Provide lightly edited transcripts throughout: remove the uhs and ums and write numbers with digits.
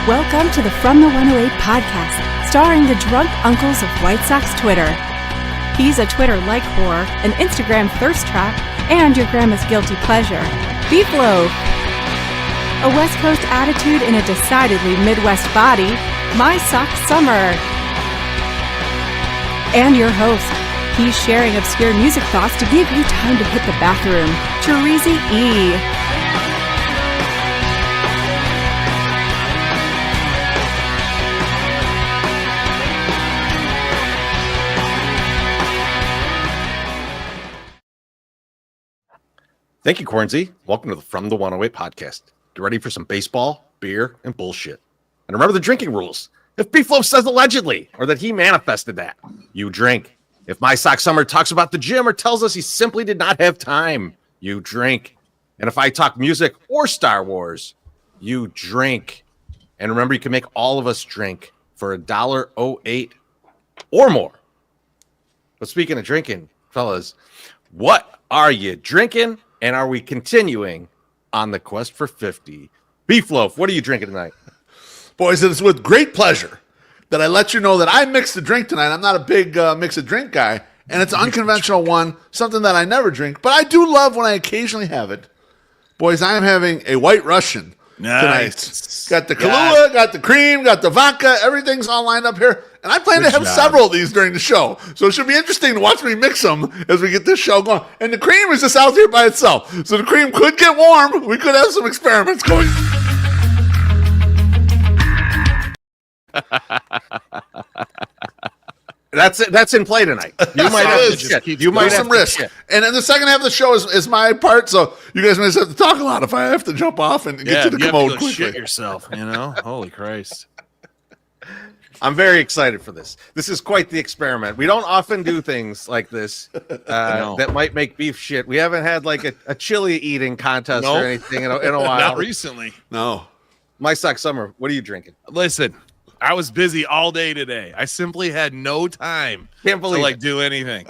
Welcome to the From the 108 podcast, starring the drunk uncles of White Sox Twitter. He's a Twitter like whore, an Instagram thirst trap, and your grandma's guilty pleasure, Beef Loaf. A West Coast attitude in a decidedly Midwest body, My Sock Summer. And your host, he's sharing obscure music thoughts to give you time to hit the bathroom, Cherezy E. Thank you, Cornsey. Welcome to the From the 108 podcast. Get ready for some baseball, beer, and bullshit. And remember the drinking rules. If Beef Loaf says allegedly, or that he manifested that, you drink. If My Sock Summer talks about the gym or tells us he simply did not have time, you drink. And if I talk music or Star Wars, you drink. And remember, you can make all of us drink for $1.08 or more. But speaking of drinking, fellas, what are you drinking? And are we continuing on the quest for 50? Beef Loaf, what are you drinking tonight? Boys, it is with great pleasure that I let you know that I mixed a drink tonight. I'm not a big mix a drink guy, and it's an unconventional one, something that I never drink, but I do love when I occasionally have it. Boys, I am having a White Russian tonight. Got the Kahlua, got the cream, got the vodka, everything's all lined up here, and I plan to have several of these during the show, so it should be interesting to watch me mix them as we get this show going. And the cream is just out here by itself, so the cream could get warm. We could have some experiments going. That's in play tonight. You might have shit. You might have some risk. And then the second half of the show is my part, so you guys may just have to talk a lot if I have to jump off and get to the commode quickly. Shit yourself, you know? Holy Christ. I'm very excited for this. This is quite the experiment. We don't often do things like this that might make beef shit. We haven't had like a chili eating contest or anything in a while. Not recently. No. My Sock Summer, what are you drinking? Listen, I was busy all day today. I simply had no time to do anything.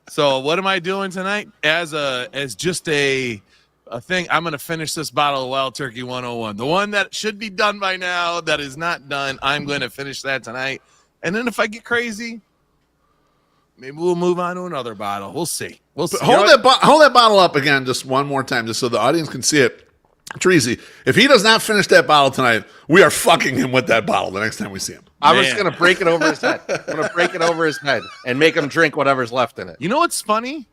So what am I doing tonight? As just a thing, I'm going to finish this bottle of Wild Turkey 101. The one that should be done by now that is not done. I'm going to finish that tonight. And then if I get crazy, maybe we'll move on to another bottle. We'll see. Hold that bottle up again just one more time just so the audience can see it. Treasy, if he does not finish that bottle tonight, we are fucking him with that bottle the next time we see him. I was going to break it over his head. I'm going to break it over his head and make him drink whatever's left in it. You know what's funny?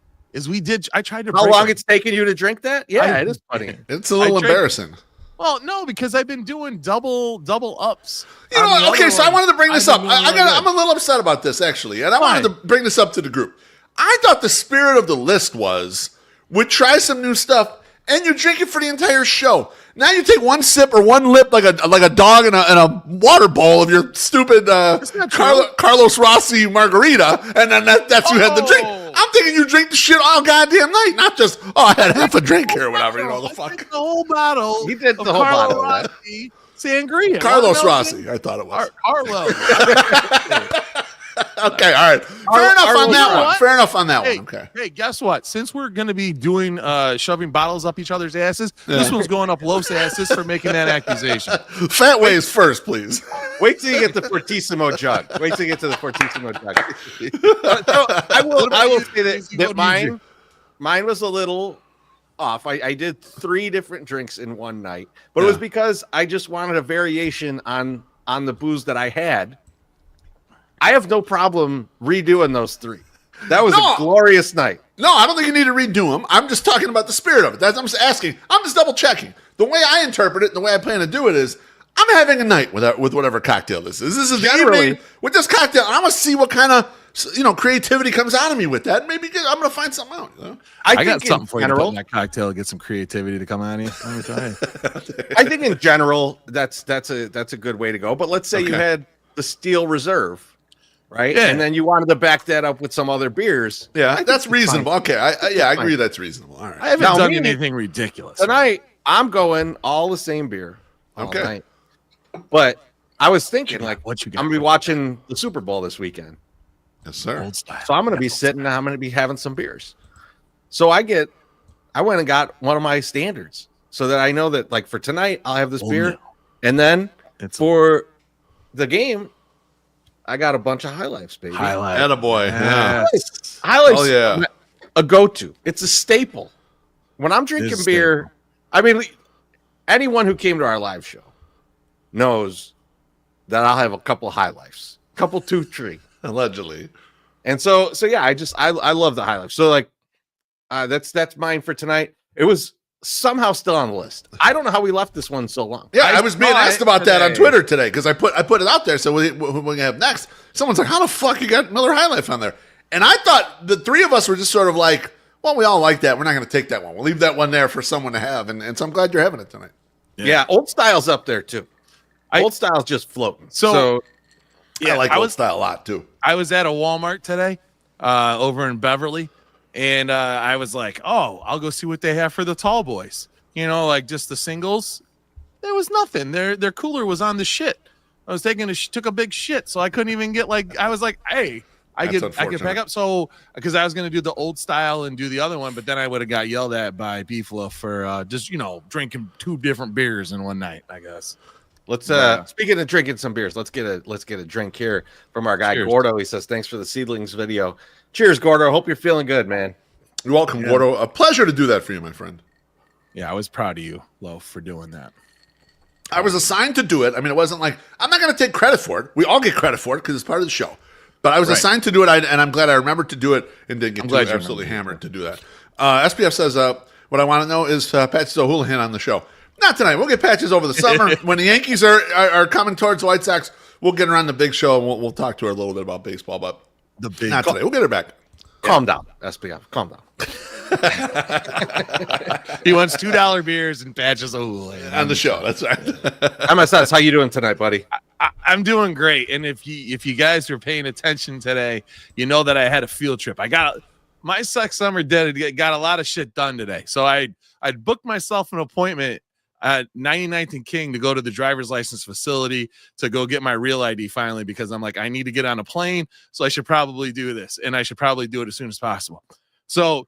I tried to. How long it's taken you to drink that? Yeah, it is funny. It's a little embarrassing. Well, no, because I've been doing double ups. You know, okay, so I wanted to bring this up. I'm a little upset about this, actually, and I wanted to bring this up to the group. I thought the spirit of the list would try some new stuff, and you drink it for the entire show. Now you take one sip or one lip like a dog in a water bowl of your stupid Carlos Rossi margarita, and then that's you had the drink. I'm thinking you drink the shit all goddamn night, not just I had half a drink here or whatever. You know the fuck. The whole bottle. He did the whole bottle. Rossi sangria. Carlos Rossi, I thought it was. Carlos. Okay, all right. Fair enough on that one. Okay. Hey, guess what? Since we're going to be doing shoving bottles up each other's asses, this one's going up Loaf's asses for making that accusation. Fat ways first, please. Wait till you get the Fortissimo jug. Wait till you get to the Fortissimo jug. I will say that mine was a little off. I did 3 different drinks in one night, but it was because I just wanted a variation on the booze that I had. I have no problem redoing those 3. That was a glorious night. No, I don't think you need to redo them. I'm just talking about the spirit of it. I'm just asking. I'm just double checking. The way I interpret it, and the way I plan to do it is, I'm having a night with whatever cocktail this is. This is the evening with this cocktail. And I'm gonna see what kind of creativity comes out of me with that. Maybe I'm gonna find something out. You know? I got something for you to put in that cocktail to get some creativity to come out of you. Let me tell you. I think in general that's a good way to go. But let's say you had the Steel Reserve. Right, and then you wanted to back that up with some other beers. Yeah, that's reasonable. Okay, I agree that's reasonable. All right, I haven't done anything ridiculous tonight. I'm going all the same beer all night. But I was thinking, I'm gonna be watching the Super Bowl this weekend. Yes, sir. So I'm gonna be sitting. I'm gonna be having some beers. So I went and got one of my standards so that I know that like for tonight I'll have this beer, and then For the game, I got a bunch of high lifes, baby. Attaboy. Highlights. Highlights. Oh, yeah. A go-to. It's a staple. When I'm drinking beer, I mean, anyone who came to our live show knows that I'll have a couple of high lifes, couple 2, 3, allegedly. And so yeah, I love the high life. So like, that's mine for tonight. It was somehow still on the list. I don't know how we left this one so long. Yeah, I was being asked about that on Twitter today because I put it out there. So what we have next? Someone's like, "How the fuck you got Miller High Life on there?" And I thought the three of us were just sort of like, "Well, we all like that. We're not going to take that one. We'll leave that one there for someone to have." And so I'm glad you're having it tonight. Yeah, Old Style's up there too. Old Style's just floating. So yeah, I like Old Style a lot too. I was at a Walmart today, over in Beverly. And I was like, oh, I'll go see what they have for the tall boys. You know, like just the singles. There was nothing. Their cooler was on the shit. I was took a big shit, so I couldn't even get I was like, hey, I could pack up. So because I was gonna do the Old Style and do the other one, but then I would have got yelled at by Beeflo for just drinking 2 different beers in one night, I guess. Let's speaking of drinking some beers, let's get a drink here from our guy Gordo. He says, thanks for the seedlings video. Cheers, Gordo. Hope you're feeling good, man. You're welcome, Gordo. A pleasure to do that for you, my friend. Yeah, I was proud of you, Lo, for doing that. I was assigned to do it. I mean, it wasn't like I'm not going to take credit for it. We all get credit for it because it's part of the show. But I was assigned to do it, and I'm glad I remembered to do it and didn't get too absolutely hammered to do that. SPF says, what I want to know is Patches O'Houlihan on the show. Not tonight. We'll get Patches over the summer. When the Yankees are coming towards the White Sox, we'll get her on the big show, and we'll talk to her a little bit about baseball. But not today. We'll get her back. Calm down, SPF. Calm down. He wants $2 beers and Patches O'Houlihan on the show. That's right. MSS, how you doing tonight, buddy? I'm doing great. And if you guys are paying attention today, you know that I had a field trip. My summer got a lot of shit done today. So I'd booked myself an appointment at 99th and King to go to the driver's license facility to go get my real ID finally, because I'm like, I need to get on a plane, so I should probably do this, and I should probably do it as soon as possible. So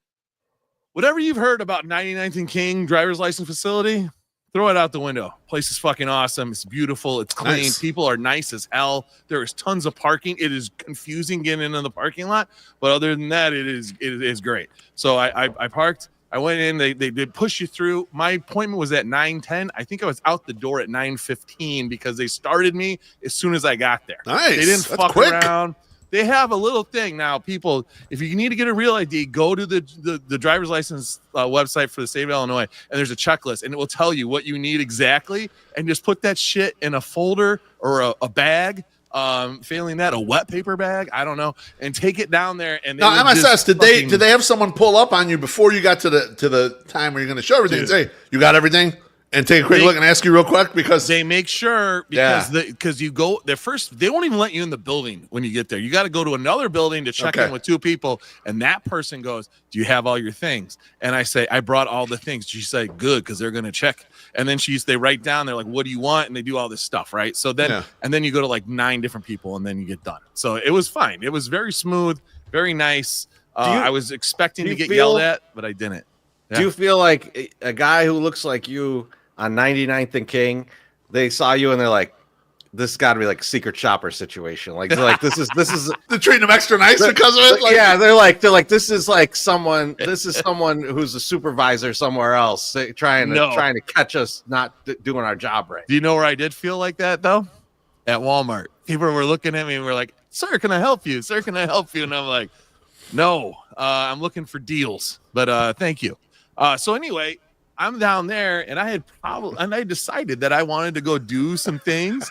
whatever you've heard about 99th and King driver's license facility, throw it out the window. Place is fucking awesome. It's beautiful. It's clean. Nice. People are nice as hell. There is tons of parking. It is confusing getting into the parking lot, but other than that, it is great. So I parked. I went in. They did push you through. My appointment was at 9:10. I think I was out the door at 9:15 because they started me as soon as I got there. Nice. They didn't fuck around. They have a little thing now, people. If you need to get a real ID, go to the driver's license website for the state of Illinois, and there's a checklist, and it will tell you what you need exactly, and just put that shit in a folder or a bag. Failing that, a wet paper bag, I don't know, and take it down there. And now, MSS, did they have someone pull up on you before you got to the time where you're going to show everything and say you got everything? And take a quick look and ask you real quick, because they make sure, because you go there first, they won't even let you in the building when you get there. You got to go to another building to check in with 2 people, and that person goes, "Do you have all your things?" And I say, "I brought all the things." She said, "Good," because they're going to check. And then they write down, they're like, "What do you want?" And they do all this stuff, right? So then, and then you go to like 9 different people, and then you get done. So it was fine. It was very smooth, very nice. I was expecting to get yelled at, but I didn't. Yeah. Do you feel like a guy who looks like you on 99th and King, they saw you and they're like, this got to be like a secret shopper situation. Like this is they're treating them extra nice because of it. Yeah, they're like this is like someone who's a supervisor somewhere else trying to catch us not doing our job right. Do you know where I did feel like that though? At Walmart, people were looking at me and were like, "Sir, can I help you? Sir, can I help you?" And I'm like, "No, I'm looking for deals, but thank you." So anyway, I'm down there, and I decided that I wanted to go do some things,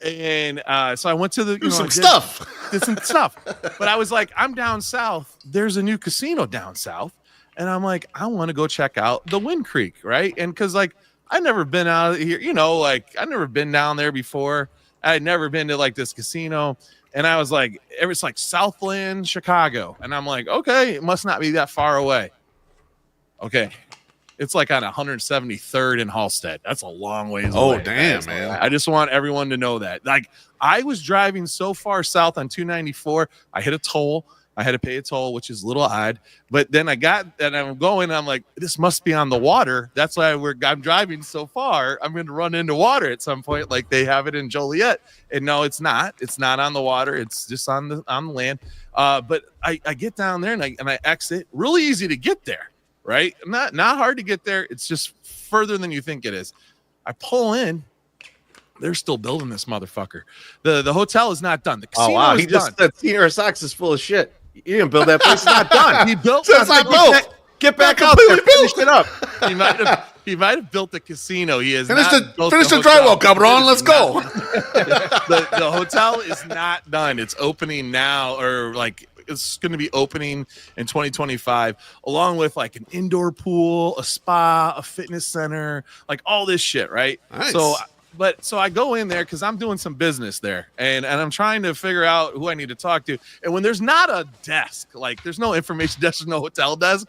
and so I went to the did some stuff. But I was like, I'm down south. There's a new casino down south, and I'm like, I want to go check out the Wind Creek, right? And because like I've never been out here, I've never been down there before. I had never been to like this casino, and I was like, it's like Southland, Chicago, and I'm like, okay, it must not be that far away. Okay. It's like on 173rd in Halstead. That's a long ways away. Oh, damn, man. I just want everyone to know that. Like, I was driving so far south on 294, I hit a toll, I had to pay a toll, which is a little odd. But then I'm going, I'm like, this must be on the water. That's why I'm driving so far. I'm going to run into water at some point, like they have it in Joliet. And no, it's not. It's not on the water. It's just on the land. But I get down there and I exit. Really easy to get there, right? Not hard to get there. It's just further than you think it is. I pull in. They're still building this motherfucker. The hotel is not done. The casino is He just done. said Senior Sox is full of shit. You didn't build that place. It's not done. He built It's not built. Get back out there. Finish it up. He might have built the casino. He has Finish not built the hotel. drywall, Cabron. Let's go. The hotel is not done. It's opening now, or like it's going to be opening in 2025, along with like an indoor pool, a spa, a fitness center, like all this shit, right? Nice. So I go in there because I'm doing some business there, and I'm trying to figure out who I need to talk to. And when there's not a desk, like there's no information desk, there's no hotel desk,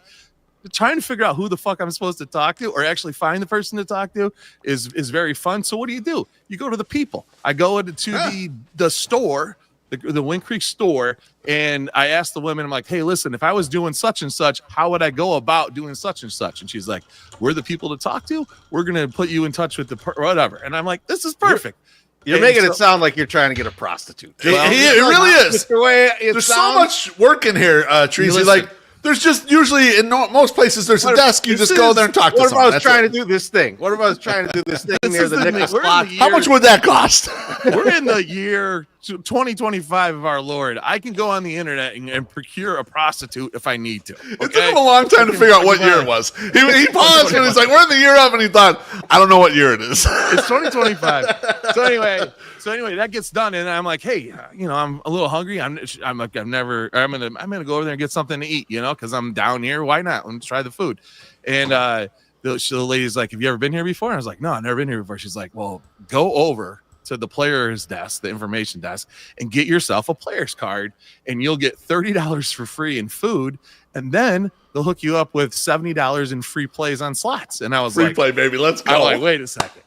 trying to figure out who the fuck I'm supposed to talk to or actually find the person to talk to is very fun. So what do? You go to the people. I go into the store, the Wind Creek store, and I asked the women, I'm like, hey, listen, if I was doing such and such, how would I go about doing such and such? And she's like, we're the people to talk to. We're going to put you in touch with whatever. And I'm like, this is perfect. You're making it sound like you're trying to get a prostitute. Well, it really is. There's so much work in here, Treasy. Like, there's just usually in most places there's a desk. You just go there and talk to someone. What if I was trying to do this thing? What if I was trying to do this thing near the Nicholas clock? How much would that cost? We're in the year 2025 of our Lord. I can go on the internet and procure a prostitute if I need to. Okay? It took him a long time to figure out what year it was. He paused and he's like, we're in the year of, and he thought, I don't know what year it is. It's 2025. So anyway, that gets done, and I'm like, hey, I'm a little hungry. I'm gonna go over there and get something to eat, because I'm down here. Why not? Let's try the food. And the lady's like, have you ever been here before? And I was like, no, I've never been here before. She's like, well, go over to the player's desk, the information desk, and get yourself a player's card, and you'll get $30 for free in food, and then they'll hook you up with $70 in free plays on slots. And I was free play, baby. Let's go. I'm like, wait a second.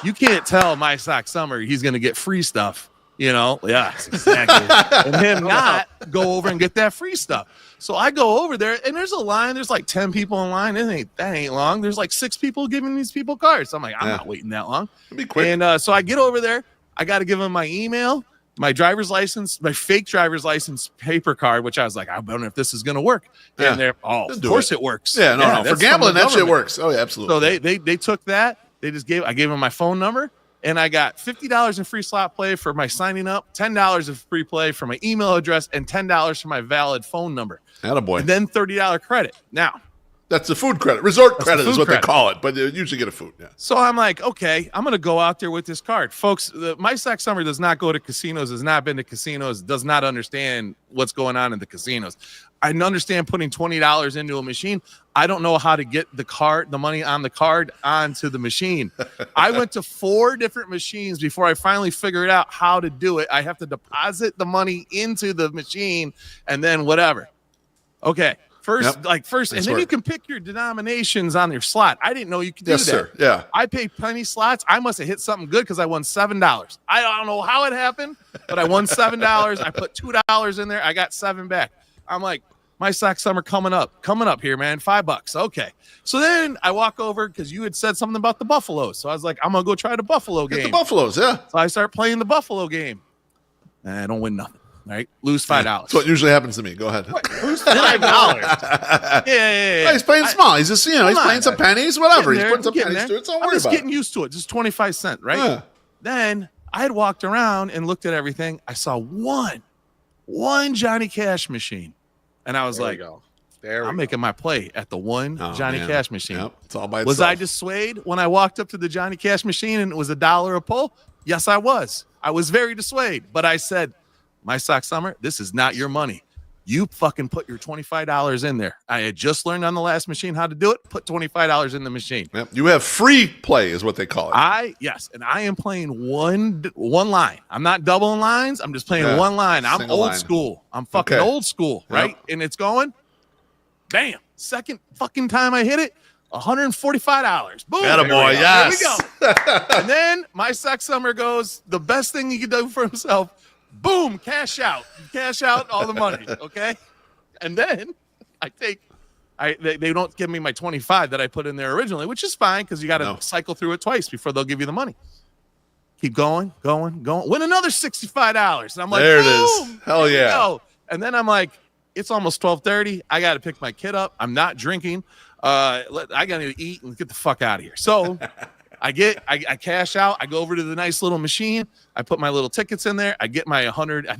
You can't tell my sock summer he's going to get free stuff, Yes, exactly. And him not go over and get that free stuff. So I go over there, and there's a line. There's like 10 people in line. That ain't long. There's like 6 people giving these people cards. So I'm like, I'm not waiting that long. Be quick. And so I get over there. I got to give them my email, my driver's license, my fake driver's license paper card, which I was like, I don't know if this is going to work. And they're, of course it works. Yeah, no. For gambling, that shit works. Oh, yeah, absolutely. So they took that. I gave them my phone number, and I got $50 in free slot play for my signing up, $10 of free play for my email address, and $10 for my valid phone number. Attaboy. And then $30 credit. Now, that's the food credit. Resort credit is what they call it, but you usually get a food. Yeah. So I'm like, okay, I'm going to go out there with this card. Folks, my sex summer does not go to casinos, has not been to casinos, does not understand what's going on in the casinos. I understand putting $20 into a machine. I don't know how to get the money on the card onto the machine. I went to 4 different machines before I finally figured out how to do it. I have to deposit the money into the machine and then whatever. Okay. First, and then you can pick your denominations on your slot. I didn't know you could do that. Yes, sir. Yeah. I paid penny slots. I must have hit something good because I won $7. I don't know how it happened, but I won $7. I put $2 in there. I got 7 back. I'm like, my sock summer coming up here, man. $5. Okay. So then I walk over because you had said something about the Buffaloes. So I was like, I'm going to go try the Buffalo game. Get the Buffaloes, yeah. So I start playing the Buffalo game. And I don't win nothing. Right? Lose $5. That's what usually happens to me. Go ahead. Lose $5. Yeah. He's playing small. He's just, he's playing some pennies, whatever. He's putting some pennies there. to it. So don't I'm worry just about getting used to it. Just 25 cents, right? Yeah. Then I had walked around and looked at everything. I saw one Johnny Cash machine. And I was I'm making my play at the Johnny Cash machine. Yep. It's all by itself. Was I dissuaded when I walked up to the Johnny Cash machine and it was $1 a pull? Yes, I was. I was very dissuaded. But I said, my sock summer, this is not your money. You fucking put your $25 in there. I had just learned on the last machine how to do it. Put $25 in the machine. Yep. You have free play is what they call it. Yes. And I am playing one line. I'm not doubling lines. I'm just playing one line. I'm old school. I'm fucking old school, right? Yep. And it's going, bam. Second fucking time I hit it, $145. Boom. Attaboy, yes. Here we go. And then my sock summer goes, the best thing he could do for himself, boom, cash out all the money. Okay. And then they don't give me my 25 that I put in there originally, which is fine because you got to cycle through it twice before they'll give you the money. Keep going. Win another $65. And I'm like, there it is. Hell yeah. Go. And then I'm like, it's almost 12:30. I got to pick my kid up. I'm not drinking. I got to eat and get the fuck out of here. So I cash out. I go over to the nice little machine. I put my little tickets in there. I get my ended up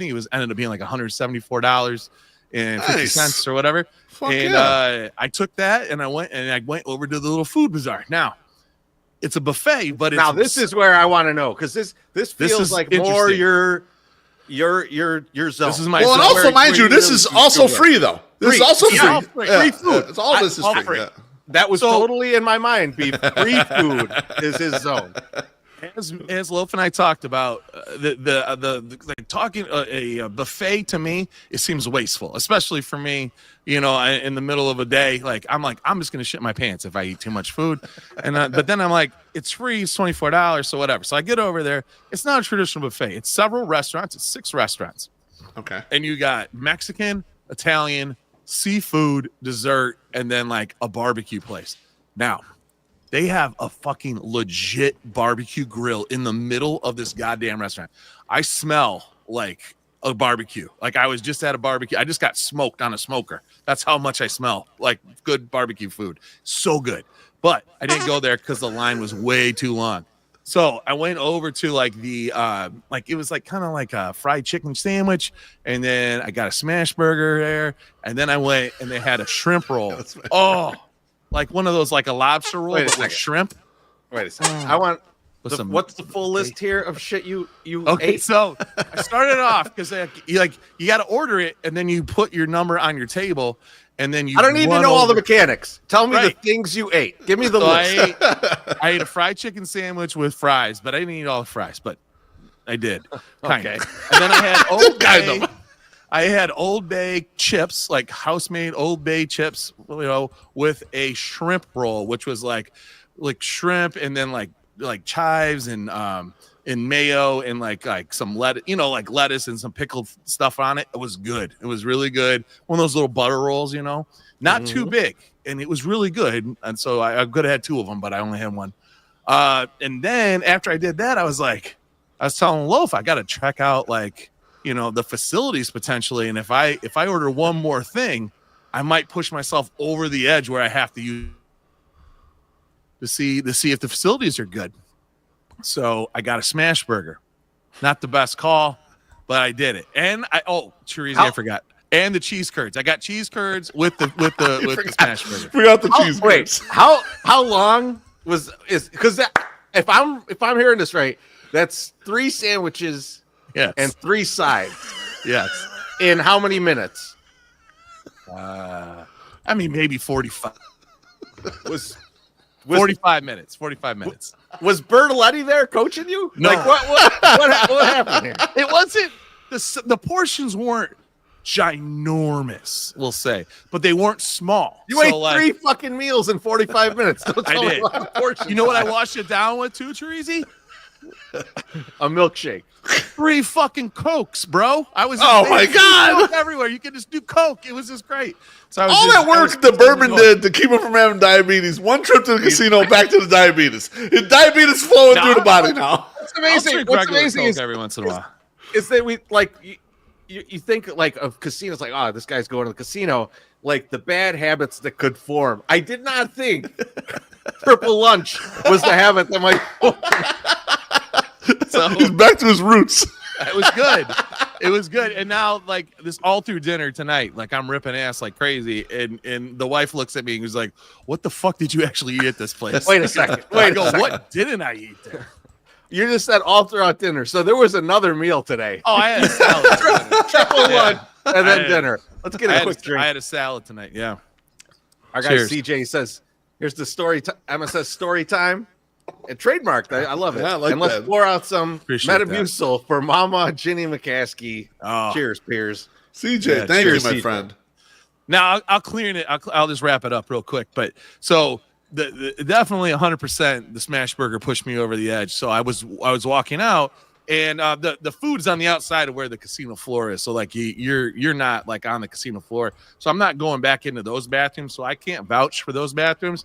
being like $174.50 or whatever. Fuck and yeah. I took that and I went over to the little food bazaar. Now, it's a buffet, but now this is where I want to know because this feels like more your zone. This is my well, zone. and also, mind you, this is also free though. This is also free. Yeah, free food. It's all this is free. Yeah. That was totally in my mind. Beef free food is his zone. As Loaf and I talked about, a buffet to me, it seems wasteful, especially for me. You know, in the middle of a day, I'm just gonna shit my pants if I eat too much food. And but then I'm like, it's free, it's $24, so whatever. So I get over there. It's not a traditional buffet. It's several restaurants. It's 6 restaurants. Okay. And you got Mexican, Italian, seafood, dessert, and then like a barbecue place. Now, they have a fucking legit barbecue grill in the middle of this goddamn restaurant. I smell like a barbecue. Like I was just at a barbecue. I just got smoked on a smoker. That's how much I smell like good barbecue food. So good. But I didn't go there because the line was way too long. So I went over to like the it was like kind of like a fried chicken sandwich, and then I got a smash burger there, and then I went and they had a shrimp roll. Oh, like one of those like a lobster roll but with shrimp. Wait a second. I want what's the full list here of shit you okay, ate? So I started off because you got to order it and then you put your number on your table. And then I don't need to know all the mechanics. Tell me the things you ate. Give me the list. I ate a fried chicken sandwich with fries, but I didn't eat all the fries, but I did. Okay. And then I had Old Bay. I had Old Bay chips, like house-made Old Bay chips, with a shrimp roll, which was like shrimp and then like chives and mayo and like some lettuce, like lettuce and some pickled stuff on it. It was good. It was really good. One of those little butter rolls, not too big, and it was really good. And so I could have had 2 of them, but I only had 1. And then after I did that, I was telling Loaf, I got to check out the facilities potentially. And if I order one more thing, I might push myself over the edge where I have to use to see if the facilities are good. So I got a smash burger. Not the best call, but I did it. And Chorizo, I forgot. And the cheese curds. I got cheese curds with the smash burger. Forgot the cheese curds. Wait, how long is because if I'm hearing this right, that's 3 sandwiches and 3 sides. Yes. In how many minutes? Maybe 45. Was 45 minutes. 45 minutes. Was Bertoletti there coaching you? No. Like what happened here? It wasn't the portions weren't ginormous, we'll say, but they weren't small. You ate 3 fucking meals in 45 minutes. Don't tell me about the portions. You know what I washed it down with too, Chorizo? A milkshake. 3 fucking Cokes, bro. Oh my God. Coke everywhere. You can just do Coke. It was just great. So all that work the bourbon did to keep him from having diabetes. 1 trip to the casino, back to the diabetes. His diabetes flowing through the body now. What's amazing? What's amazing is every once in a while is that we you think of casinos like, this guy's going to the casino, like the bad habits that could form. I did not think triple lunch was the habit that might form. So he's back to his roots. It was good. It was good. And now, this all through dinner tonight, I'm ripping ass like crazy. And the wife looks at me and was like, "What the fuck did you actually eat at this place?" Wait a second. What didn't I eat there? You just said all throughout dinner. So there was another meal today. Oh, I had a salad. Triple lunch and then dinner. Let's get a quick drink. I had a salad tonight. Yeah. Our guy CJ says, "Here's the story. Emma says story time." And trademarked. I love it. Yeah, I like and let's that. pour out some Appreciate Metamucil for Mama Ginny McCaskey. Oh. Cheers, peers. CJ, thank you, my friend. Now I'll clear it. I'll just wrap it up real quick. But so the definitely 100%, the smash burger pushed me over the edge. So I was walking out, And the food's on the outside of where the casino floor is. So like you're not like on the casino floor. So I'm not going back into those bathrooms. So I can't vouch for those bathrooms.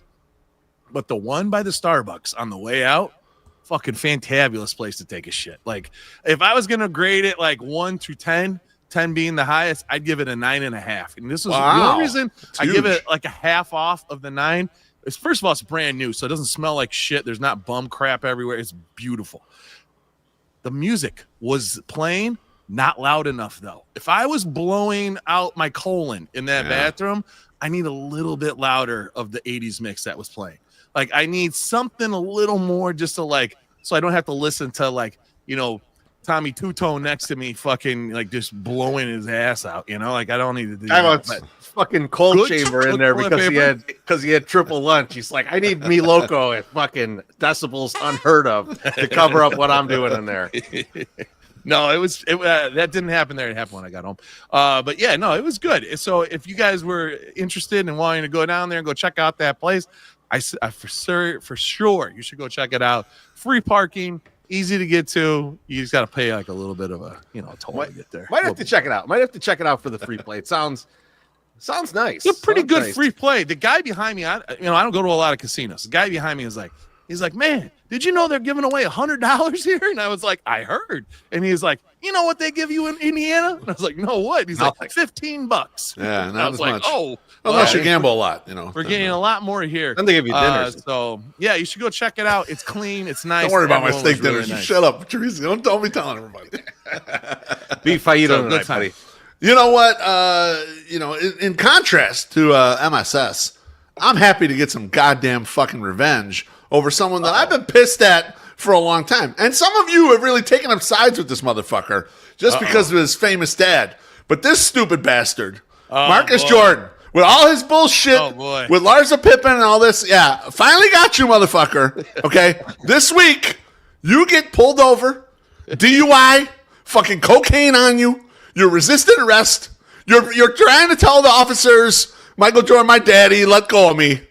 But the one by the Starbucks on the way out, fucking fantabulous place to take a shit. Like if I was gonna grade it like 1 through 10, 10 being the highest, I'd give it a 9.5. And this was the only reason I give it like a half off of the 9. Is first of all, it's brand new, so it doesn't smell like shit. There's not bum crap everywhere. It's beautiful. The music was playing, not loud enough though. If I was blowing out my colon in that bathroom, I need a little bit louder of the 80s mix that was playing. Like I need something a little more just to like, so I don't have to listen to like, Tommy Two-Tone next to me fucking like just blowing his ass out, like I don't need to do I that. want fucking cold chamber in there because he had triple lunch. He's like, I need me loco at fucking decibels unheard of to cover up what I'm doing in there. No, that didn't happen there. It happened when I got home. But yeah, no, it was good. So if you guys were interested in wanting to go down there and go check out that place, I for sure you should go check it out. Free parking, easy to get to. You just got to pay like a little bit of a toll to get there. Might have to check it out. Might have to check it out for the free play. It sounds nice. It's a pretty good free play. The guy behind me, I don't go to a lot of casinos. The guy behind me is like, he's like, man, did you know they're giving away $100 here? And I was like, I heard. And he's like, you know what they give you in Indiana? And I was like, no, what? He's like, $15. Yeah, and I was like, much. Oh, unless you gamble a lot, We're getting a lot more here. And they give you dinners. So yeah, you should go check it out. It's clean. It's nice. Don't worry about my steak really dinners. Nice. Shut up, Teresa. Don't be telling everybody. Beef fajita So, tonight, buddy. You know what? In contrast to MSS, I'm happy to get some goddamn fucking revenge over someone that I've been pissed at for a long time. And some of you have really taken up sides with this motherfucker just because of his famous dad. But this stupid bastard, Marcus Jordan, with all his bullshit, with Larsa Pippen and all this, finally got you, motherfucker. Okay? This week, you get pulled over, DUI, fucking cocaine on you. You're resisting arrest. You're trying to tell the officers, Michael Jordan, my daddy, let go of me.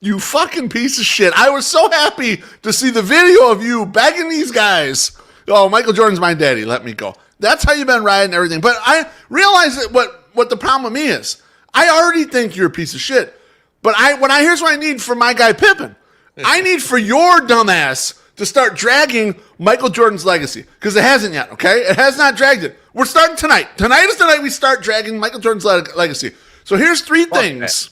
You fucking piece of shit. I was so happy to see the video of you begging these guys, oh, Michael Jordan's my daddy, let me go. That's how you've been riding and everything. But I realize that what the problem with me is. I already think you're a piece of shit. But here's what I need for my guy Pippen. I need for your dumbass to start dragging Michael Jordan's legacy. Because it hasn't yet, okay? It has not dragged it. We're starting tonight. Tonight is the night we start dragging Michael Jordan's legacy. So here's three things.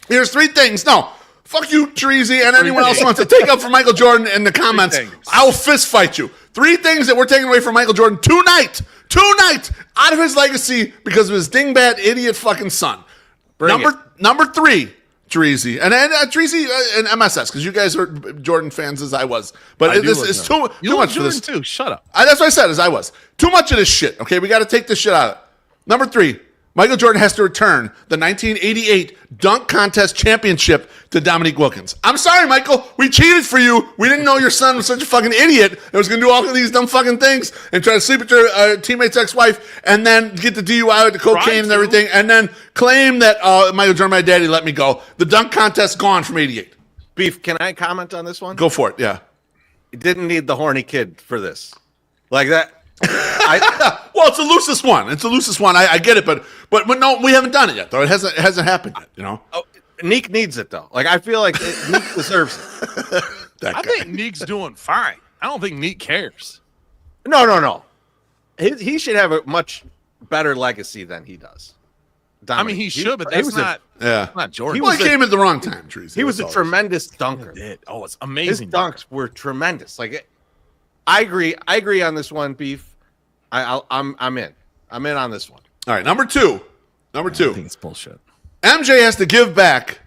Here's 3 things. No, fuck you, Teresi, and anyone else who wants to take up for Michael Jordan in the comments. I will fist fight you. 3 things that we're taking away from Michael Jordan tonight, out of his legacy because of his dingbat idiot fucking son. Number 3. Teresi, and Teresi and MSS, because you guys are Jordan fans as I was. But this is too much for this. Too. Shut up. That's what I said, as I was. Too much of this shit, okay? We got to take this shit out of it. Number 3, Michael Jordan has to return the 1988 dunk contest championship to Dominique Wilkins. I'm sorry, Michael. We cheated for you. We didn't know your son was such a fucking idiot that was going to do all of these dumb fucking things and try to sleep with your teammate's ex-wife and then get the DUI with the cocaine and everything and then claim that Michael Jordan, my daddy, let me go. The dunk contest gone from 88. Beef, can I comment on this one? Go for it, yeah. You didn't need the horny kid for this. Like that. Well, it's the loosest one. I get it, but no, we haven't done it yet, though. It hasn't happened yet, Oh, Neek needs it though. Like I feel like Neek deserves it. I think Neek's doing fine. I don't think Neek cares. No. He should have a much better legacy than he does. Dominic. I mean, he should, but that's not Jordan. He came at the wrong time, Teresa. He was a tremendous dunker. Oh, it's amazing. His dunks were tremendous. Like, I agree on this one, Beef. I'm in. I'm in on this one. All right, number two. I think it's bullshit. MJ has to give back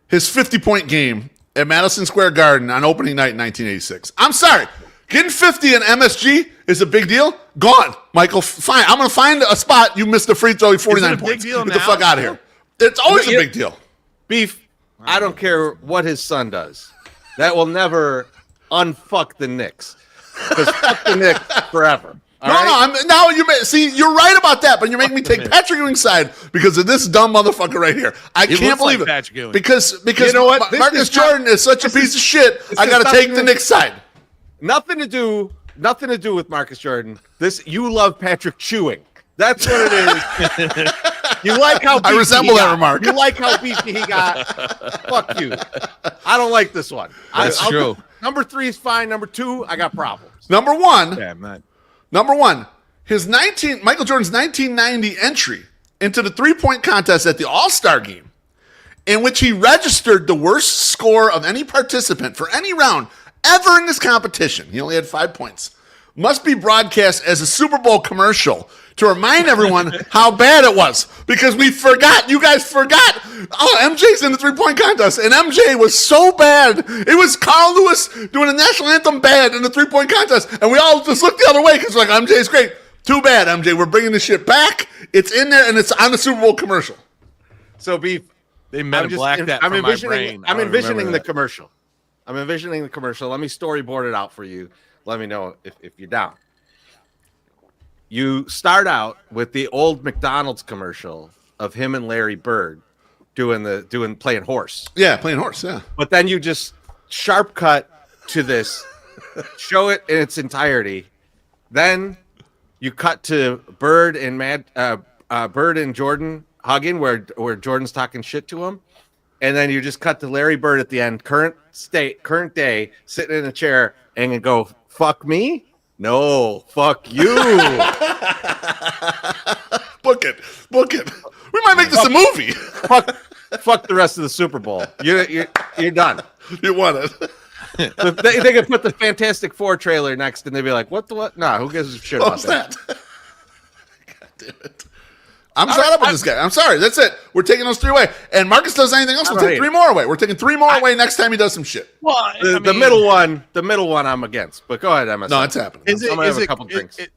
his 50-point game at Madison Square Garden on opening night in 1986. I'm sorry. Getting 50 in MSG is a big deal. Gone, Michael. Fine. I'm going to find a spot. You missed the free throw. 49 points. Get the fuck out of here. It's always a big deal. Beef, I don't care what his son does. That will never unfuck the Knicks. Because fuck the Knicks forever. You're right about that, but you're making me take Patrick Ewing's side because of this dumb motherfucker right here. I can't believe it. Because you know what? Marcus Jordan is such a piece of shit. I got to take the Knicks side. Nothing to do nothing to do with Marcus Jordan. You love Patrick chewing. That's what it is. You like how beefy I resemble that remark. You like how beefy he got. Fuck you. I don't like this one. That's true. Number 3 is fine. Number 2, I got problems. Number one. Yeah, man. Number one. Michael Jordan's 1990 entry into the 3-point contest at the All-Star game, in which he registered the worst score of any participant for any round ever in this competition. He only had 5 points. Must be broadcast as a Super Bowl commercial to remind everyone how bad it was, because we forgot. You guys forgot. Oh, MJ's in the 3-point contest, and MJ was so bad. It was Carl Lewis doing a national anthem bad in the 3-point contest, and we all just looked the other way because like MJ's great. Too bad, MJ. We're bringing this shit back. It's in there, and it's on the Super Bowl commercial. So, Beef, they meant to black that from my brain. I'm envisioning the commercial. Let me storyboard it out for you. Let me know if you're down. You start out with the old McDonald's commercial of him and Larry Bird playing horse. Yeah, playing horse, yeah. But then you just sharp cut to this, show it in its entirety. Then you cut to Bird and Jordan hugging where Jordan's talking shit to him. And then you just cut to Larry Bird at the end, current day, sitting in a chair and go, fuck me? No, fuck you. Book it. We might make this a movie. Fuck the rest of the Super Bowl. You're done. You won it. They could put the Fantastic Four trailer next, and they'd be like, what? Nah, who gives a shit about that? God damn it. I'm fed up with this guy. I'm sorry. That's it. We're taking those 3 away. And Marcus does anything else, we'll take 3 more away. We're taking 3 more away next time he does some shit. Well, the middle one I'm against. But go ahead, MSN. No, it's happening.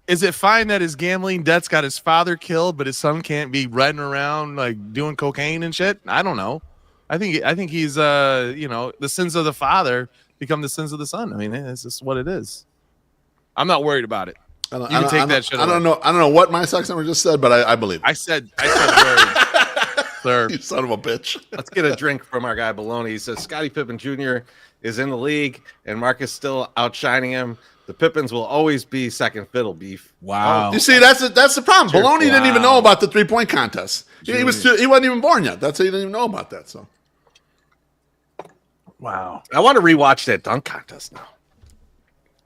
Is it fine that his gambling debts got his father killed, but his son can't be riding around like doing cocaine and shit? I don't know. I think he's the sins of the father become the sins of the son. I mean, it's just what it is. I'm not worried about it. I don't know what my sex number just said, but I believe it. I said words. Sir. You son of a bitch. Let's get a drink from our guy Baloney. He says Scottie Pippen Jr. is in the league and Marcus still outshining him. The Pippins will always be second fiddle, Beef. Wow. You see, that's the problem. Baloney didn't even know about the 3-point contest. He wasn't even born yet. That's how he didn't even know about that. So. Wow. I want to rewatch that dunk contest now.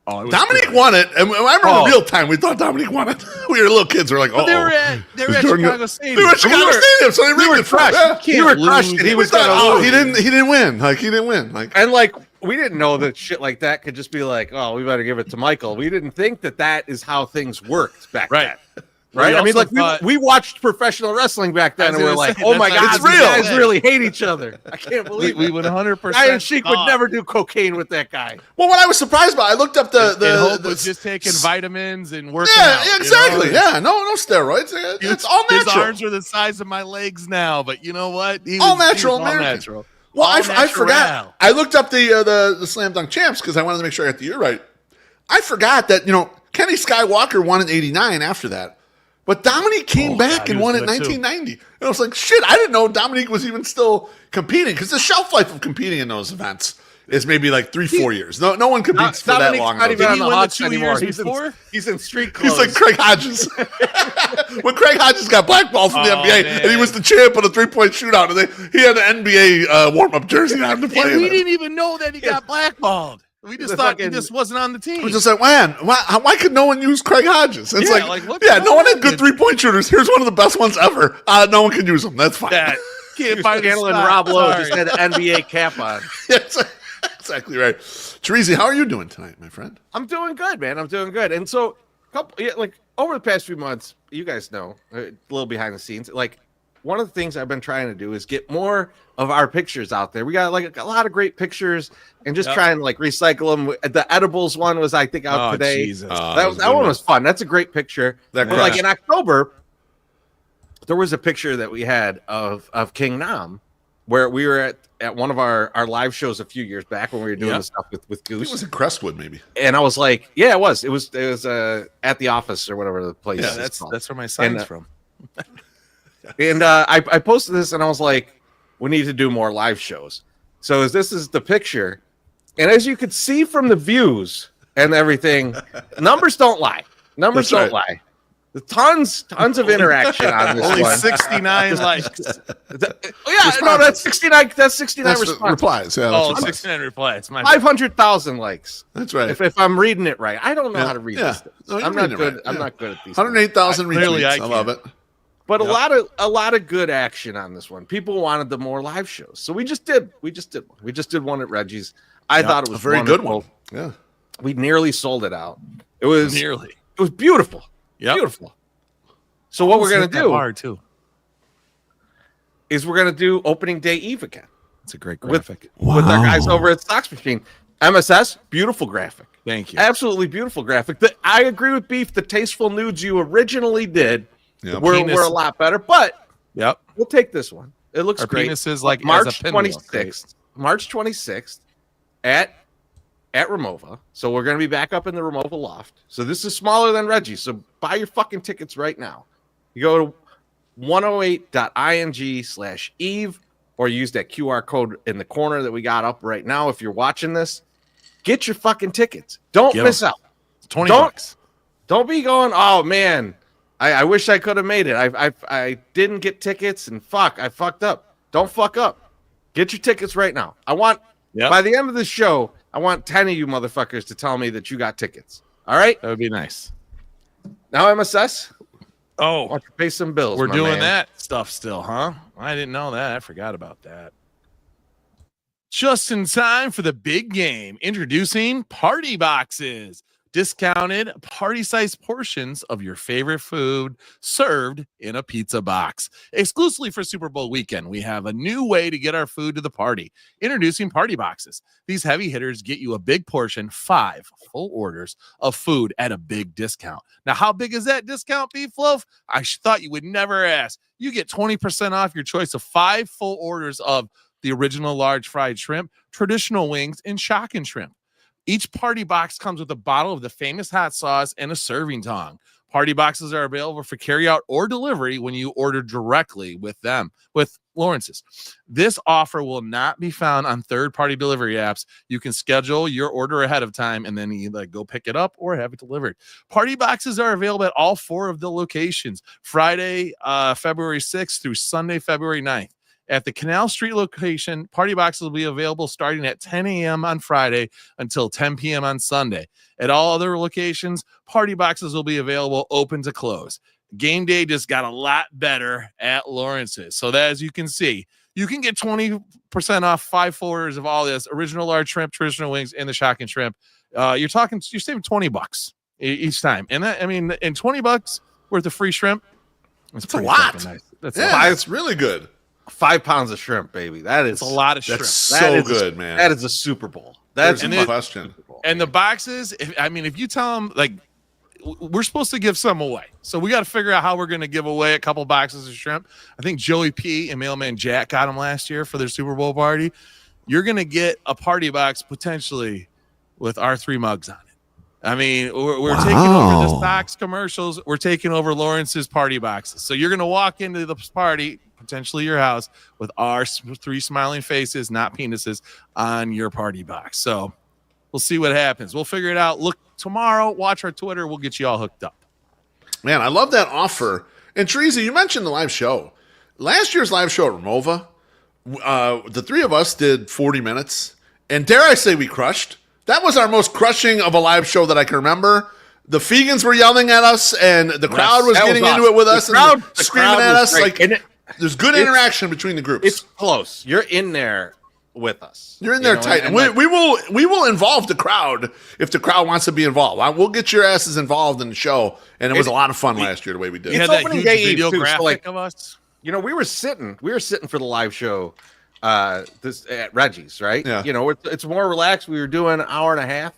Oh, Dominique won it, and I remember real time. We thought Dominique won it. We were little kids. We're like, oh, they were at Chicago Stadium. They were at Chicago Stadium, so they rigged it fresh. We were crushed, and he was going to lose. He didn't win. And we didn't know that shit like that could just be like, oh, we better give it to Michael. We didn't think that is how things worked back then. Right? I mean, we watched professional wrestling back then, and we're like, oh my God, it's real. These guys really hate each other. I can't believe we would 100%. Iron Sheik would never do cocaine with that guy. Well, what I was surprised by, I looked up Hope was just taking vitamins and working out. Yeah, exactly. Yeah, no steroids. It's all natural. His arms are the size of my legs now, but you know what? All natural. Well, I forgot. I looked up the Slam Dunk champs because I wanted to make sure I got the year right. I forgot that Kenny Skywalker won in '89 after that. But Dominique came back and won in 1990. And I was like, shit, I didn't know Dominique was even still competing, because the shelf life of competing in those events is maybe like 3-4 years. No one competes for that long. Not even on the Hawks anymore. He's in street clothes. He's like Craig Hodges. When Craig Hodges got blackballed from the NBA, and he was the champ of the 3-point shootout, and he had an NBA warm-up jersey on to play. And we didn't even know that he got blackballed. We just thought he just wasn't on the team. We're just like, man, why could no one use Craig Hodges? It's no one had good 3-point shooters. Here's one of the best ones ever. No one can use them. That's fine. Can't find Scanlon and Rob Lowe just had an NBA cap on. Yes, exactly right. Teresi, how are you doing tonight, my friend? I'm doing good, man. I'm doing good. And so, over the past few months, you guys know, a little behind the scenes, one of the things I've been trying to do is get more of our pictures out there. We got a lot of great pictures, and just try and recycle them. The edibles one was, I think, out today. Jesus. That one was fun. That's a great picture. But in October, there was a picture that we had of King Nam, where we were at one of our live shows a few years back when we were doing the stuff with Goose. It was in Crestwood, maybe. And I was like, yeah, it was. It was at the office or whatever the place is. That's where my sign's from. And I posted this, and I was like, we need to do more live shows. So this is the picture. And as you could see from the views, and everything. Numbers don't lie. Numbers don't lie. Tons of interaction on this Only one. 69 likes. That's 69. That's 69 replies. Yeah, oh, 69 replies. 500,000 likes. That's right. If I'm reading it right, I don't know how to read this. No, I'm not good. I'm not good at these. 108,000 retweets. I love it. But a lot of good action on this one. People wanted the more live shows, so we just did one at Reggie's. I thought it was a very good one. Yeah, we nearly sold it out. It was beautiful. Yeah, beautiful. So what we're gonna do is we're gonna do opening day Eve again. It's a great graphic with our guys over at Stocks Machine. MSS, beautiful graphic. Thank you. Absolutely beautiful graphic. I agree with Beef. The tasteful nudes you originally did were a lot better, but we'll take this one. It looks great. Penises like March 26th. March 26th at Ramova. So we're going to be back up in the Ramova loft. So this is smaller than Reggie's. So buy your fucking tickets right now. You go to 108.ing/Eve or use that QR code in the corner that we got up right now. If you're watching this, get your fucking tickets. Don't miss out. It's $20. Don't be going, oh man, I wish I could have made it. I didn't get tickets and I fucked up. Don't fuck up. Get your tickets right now. By the end of the show, I want 10 of you motherfuckers to tell me that you got tickets. All right? That would be nice. Now, MSS. Oh, why don't you pay some bills? We're doing that stuff still, huh? I didn't know that. I forgot about that. Just in time for the big game. Introducing Party Boxes. Discounted party-sized portions of your favorite food served in a pizza box. Exclusively for Super Bowl weekend, we have a new way to get our food to the party. Introducing Party Boxes. These heavy hitters get you a big portion, 5 full orders of food at a big discount. Now, how big is that discount, Beef Loaf? I thought you would never ask. You get 20% off your choice of 5 full orders of the original large fried shrimp, traditional wings, and shocking shrimp. Each party box comes with a bottle of the famous hot sauce and a serving tong. Party boxes are available for carryout or delivery when you order directly with them, with Lawrence's. This offer will not be found on third-party delivery apps. You can schedule your order ahead of time and then either go pick it up or have it delivered. Party boxes are available at all 4 of the locations, Friday, February 6th through Sunday, February 9th. At the Canal Street location, party boxes will be available starting at 10 a.m. on Friday until 10 p.m. on Sunday. At all other locations, party boxes will be available open to close. Game day just got a lot better at Lawrence's. So that, as you can see, you can get 20% off 5 full orders of all this original large shrimp, traditional wings, and the shocking shrimp. You're saving $20 each time. And that, I mean, and $20 worth of free shrimp. That's a lot. Nice. It's really good. 5 pounds of shrimp, baby. That's a lot of shrimp. That's so good, man. That is a Super Bowl. That's no question. And the boxes, if you tell them, like, we're supposed to give some away. So we got to figure out how we're going to give away a couple boxes of shrimp. I think Joey P and Mailman Jack got them last year for their Super Bowl party. You're going to get a party box potentially with our 3 mugs on it. I mean, we're taking over the stocks commercials. We're taking over Lawrence's party boxes. So you're going to walk into the party, potentially your house, with our 3 smiling faces, not penises, on your party box. So we'll see what happens. We'll figure it out. Look tomorrow, watch our Twitter. We'll get you all hooked up. Man, I love that offer. And Teresa, you mentioned the live show. Last year's live show at Ramova, the 3 of us did 40 minutes. And dare I say we crushed. That was our most crushing of a live show that I can remember. The Fegans were yelling at us, and the crowd was getting into it with us, and screaming at us. Like, there's good interaction between the groups. It's close. You're in there with us. You're in there tight. And we will involve the crowd if the crowd wants to be involved. We'll get your asses involved in the show. And it was a lot of fun last year the way we did. You had that huge video graphic of us. You know, we were sitting for the live show this at Reggie's, right? Yeah. You know, it's more relaxed. We were doing an hour and a half.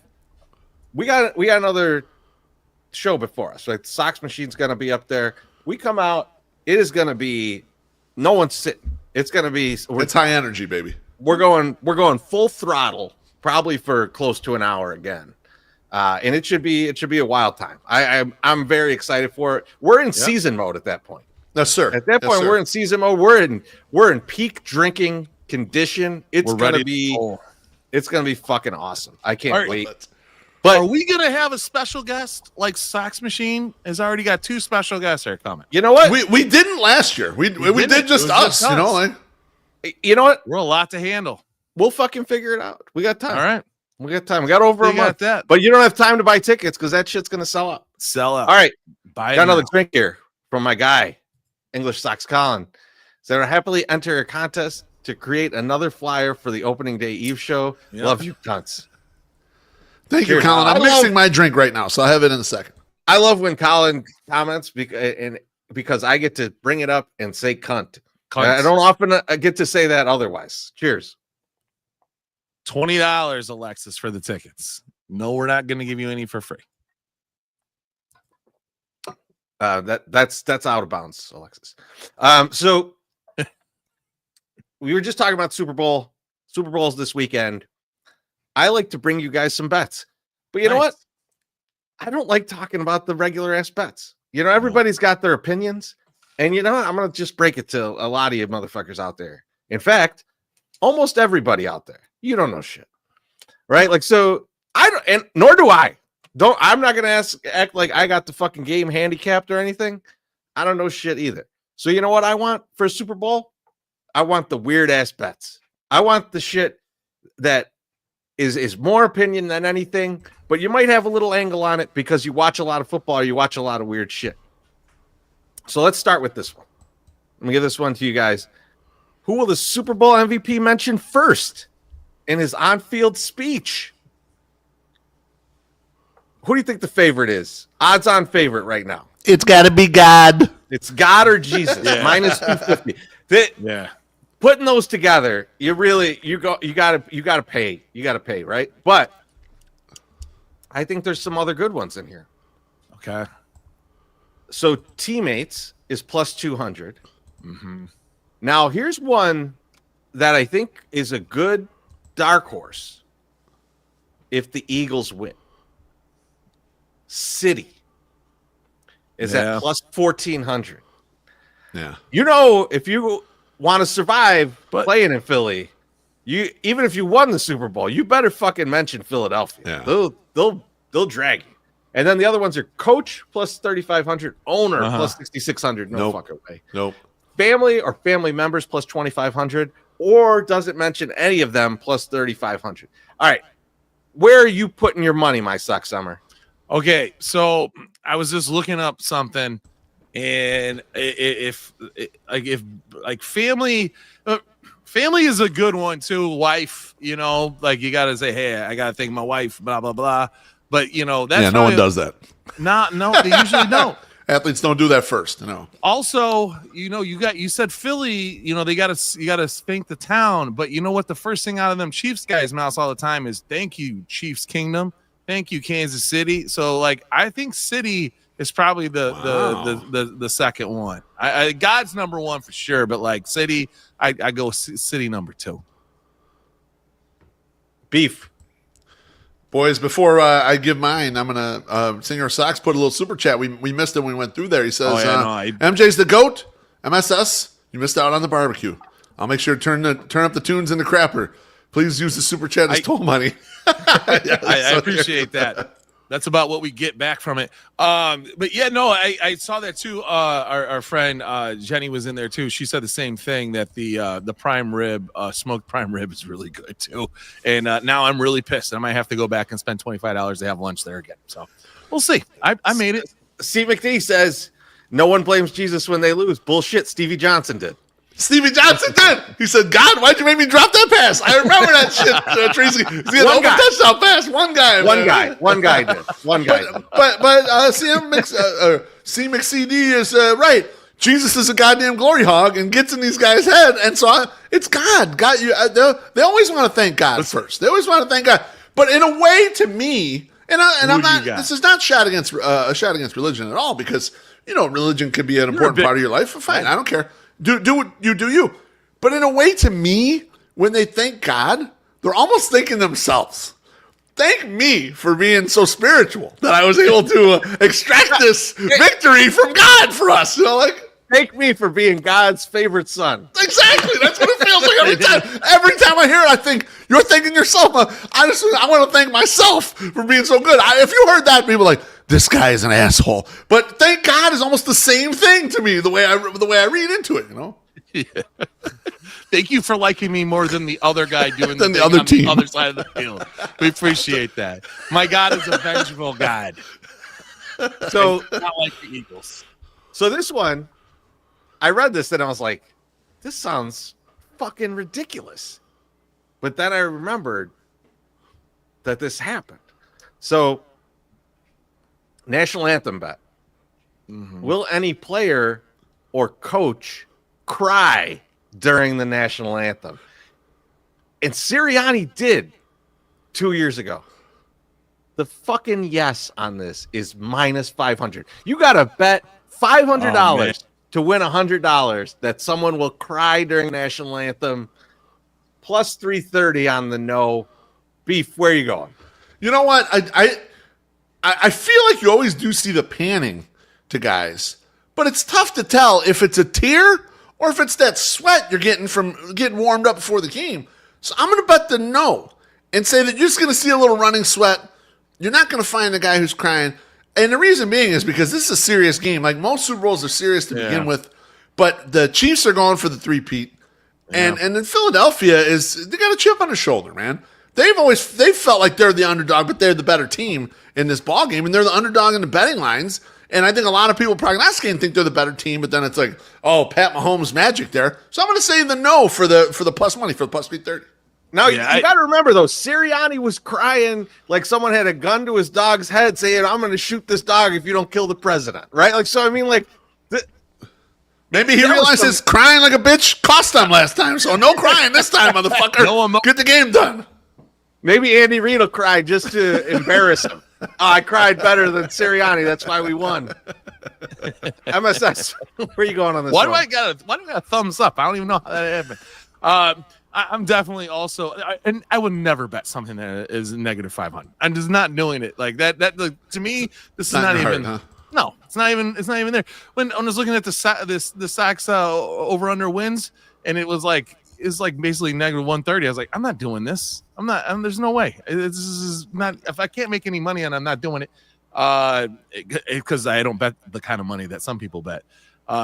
We got another show before us. Like the Sox Machine's gonna be up there. We come out, it is gonna be no one's sitting. It's gonna be it's high energy, baby. We're going full throttle, probably for close to an hour again. And it should be a wild time. I'm very excited for it. We're in season mode at that point. Yes, sir. At that point, we're in season mode. We're in peak drinking condition. It's gonna be fucking awesome. I can't wait. But are we gonna have a special guest like Sox Machine has already got 2 special guests that are coming? you know what? We didn't last year. We did just us. You know, like You know what? We're a lot to handle. We'll fucking figure it out. We got time. All right. We got time. We got over a month. That. But you don't have time to buy tickets because that shit's gonna sell out. Sell out. All right. Buy Got another drink here from my guy, English Sox Colin. So happily enter a contest to create another flyer for the opening day Eve show. Yep. Love you, cunts. Thank you, Colin. I'm mixing my drink right now, so I'll have it in a second. I love when Colin comments because I get to bring it up and say cunt. I don't often get to say that otherwise. Cheers. $20, Alexis, for the tickets. No, we're not going to give you any for free. That's out of bounds, Alexis. So we were just talking about Super Bowl. Super Bowl's this weekend. I like to bring you guys some bets, but you know what? I don't like talking about the regular ass bets. You know, everybody's got their opinions, and you know what? I'm gonna just break it to a lot of you motherfuckers out there. In fact, almost everybody out there. You don't know shit, right? Like, so I don't, and nor do I. I'm not gonna act like I got the fucking game handicapped or anything. I don't know shit either. So you know what I want for a Super Bowl? I want the weird ass bets. I want the shit that is more opinion than anything, but you might have a little angle on it because you watch a lot of football or you watch a lot of weird shit. So let's start with this one. Let me give this one to you guys. Who will the Super Bowl MVP mention first in his on-field speech? Who do you think the favorite is? Odds-on favorite right now. It's got to be God. It's God or Jesus. Minus 250. Yeah. Putting those together, you gotta pay, right? But I think there's some other good ones in here. Okay. So teammates is plus 200. Mm-hmm. Now here's one that I think is a good dark horse. If the Eagles win, City is at plus 1400. Yeah. You know, if you want to survive playing in Philly, even if you won the Super Bowl, you better fucking mention Philadelphia. Yeah. They'll drag you. And then the other ones are coach plus 3,500, owner plus 6,600. No fucking way. Nope. Family or family members plus 2,500, or doesn't mention any of them plus 3,500. All right, where are you putting your money, my Sock Summer? Okay, so I was just looking up something. And if family is a good one too. Wife, you know, like you gotta say, hey, I gotta thank my wife, blah blah blah. But you know, that's no one does that. No, they usually don't. Athletes don't do that first. No. Also, you know, you said Philly. You know, you gotta spank the town. But you know what? The first thing out of them Chiefs guys' mouths all the time is thank you, Chiefs Kingdom. Thank you, Kansas City. So like, I think City. It's probably the second one. God's number one for sure, but like City, I go City number 2. Beef. Boys, before I give mine, I'm gonna Singer Sox put a little super chat. We missed it when we went through there. He says, "MJ's the GOAT. MSS, you missed out on the barbecue. I'll make sure to turn up the tunes in the crapper. Please use the super chat as toll money." I appreciate that. That's about what we get back from it. But yeah, no, I saw that too. Our friend Jenny was in there too. She said the same thing, that the prime rib, smoked prime rib is really good too. And now I'm really pissed. I might have to go back and spend $25 to have lunch there again. So we'll see. I made it. C. McD says, no one blames Jesus when they lose. Bullshit. Stevie Johnson did. Stevie Johnson did. He said, God, why'd you make me drop that pass? I remember that shit, Tracy. He had an touchdown pass. One guy did. But C. McCD is right. Jesus is a goddamn glory hog and gets in these guys' head. And so it's God. God, they always want to thank God first. They always want to thank God. But in a way, to me, and I'm not, this is not shot against religion at all, because, you know, religion can be an important part of your life. Fine, I don't care. Do what you do. But in a way, to me, when they thank God, they're almost thanking themselves. Thank me for being so spiritual that I was able to extract this victory from God for us. You know, like, thank me for being God's favorite son. Exactly. Exactly. That's what it feels like every time. Every time I hear it, I think you're thanking yourself. I want to thank myself for being so good. If you heard that, people are like, this guy is an asshole. But thank God is almost the same thing to me. The way I read into it, you know. Yeah. Thank you for liking me more than the other guy doing than the other team. The other side of the field. We appreciate that. My God is a vengeful God. So not like the Eagles. So this one, I read this and I was like, this sounds fucking ridiculous. But then I remembered that this happened. So, national anthem bet. Mm-hmm. Will any player or coach cry during the national anthem? And Sirianni did 2 years ago. The fucking yes on this is minus 500. You got to bet $500 to win $100 that someone will cry during national anthem. Plus 330 on the no. Beef, where are you going? You know what? I feel like you always do see the panning to guys, but it's tough to tell if it's a tear or if it's that sweat you're getting from getting warmed up before the game. So I'm going to bet the no and say that you're just going to see a little running sweat. You're not going to find the guy who's crying. And the reason being is because this is a serious game. Like most Super Bowls are serious to begin with, but the Chiefs are going for the three-peat. And then Philadelphia they got a chip on their shoulder, man. They've felt like they're the underdog, but they're the better team in this ball game, and they're the underdog in the betting lines. And I think a lot of people prognosticating think they're the better team, but then it's like, oh, Pat Mahomes magic there. So I'm going to say the no for the plus money, for the plus 330. Now, you got to remember, though, Sirianni was crying like someone had a gun to his dog's head saying, I'm going to shoot this dog if you don't kill the president, right? Like, so, I mean, like... Maybe he realizes crying like a bitch cost them last time, so no crying this time, motherfucker. Get the game done. Maybe Andy Reid will cry just to embarrass him. Oh, I cried better than Sirianni. That's why we won. MSS, where are you going on this? Why do I got a thumbs up? I don't even know how that happened. I'm definitely also, and I would never bet something that is negative 500. I'm just not doing it like that. To me, this is not even. Huh? No, it's not even there. When I was looking at the Sox over under wins, and it's like basically negative 130. I was like, I'm not doing this. There's no way. This is not. If I can't make any money on it, I'm not doing it. Because I don't bet the kind of money that some people bet.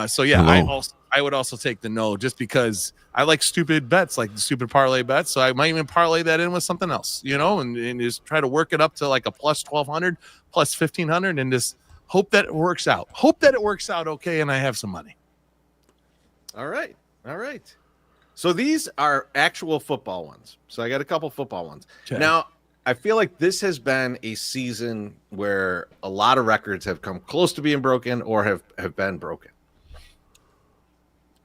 So yeah, I would also take the no, just because I like stupid bets, like the stupid parlay bets. So I might even parlay that in with something else, and just try to work it up to like a plus 1,200, plus 1,500, and just hope that it works out. Okay, and I have some money. All right. So these are actual football ones. So I got a couple football ones. Okay. Now, I feel like this has been a season where a lot of records have come close to being broken or have been broken.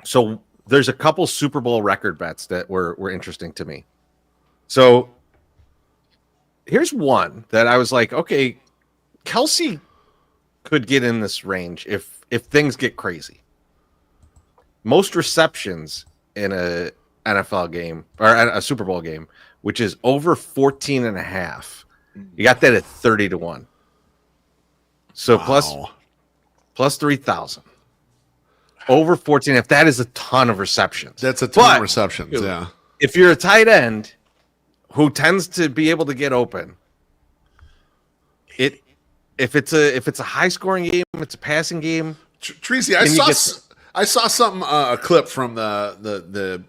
So there's a couple Super Bowl record bets that were interesting to me. So here's one that I was like, okay, Kelsey could get in this range if things get crazy. Most receptions in a NFL game or a Super Bowl game, which is over 14.5. You got that at 30-1. So plus 3,000. Over 14. If that is a ton of receptions. That's a ton of receptions, yeah. If you're a tight end who tends to be able to get open, if it's a high scoring game, it's a passing game. Tracy, I saw something, a clip from the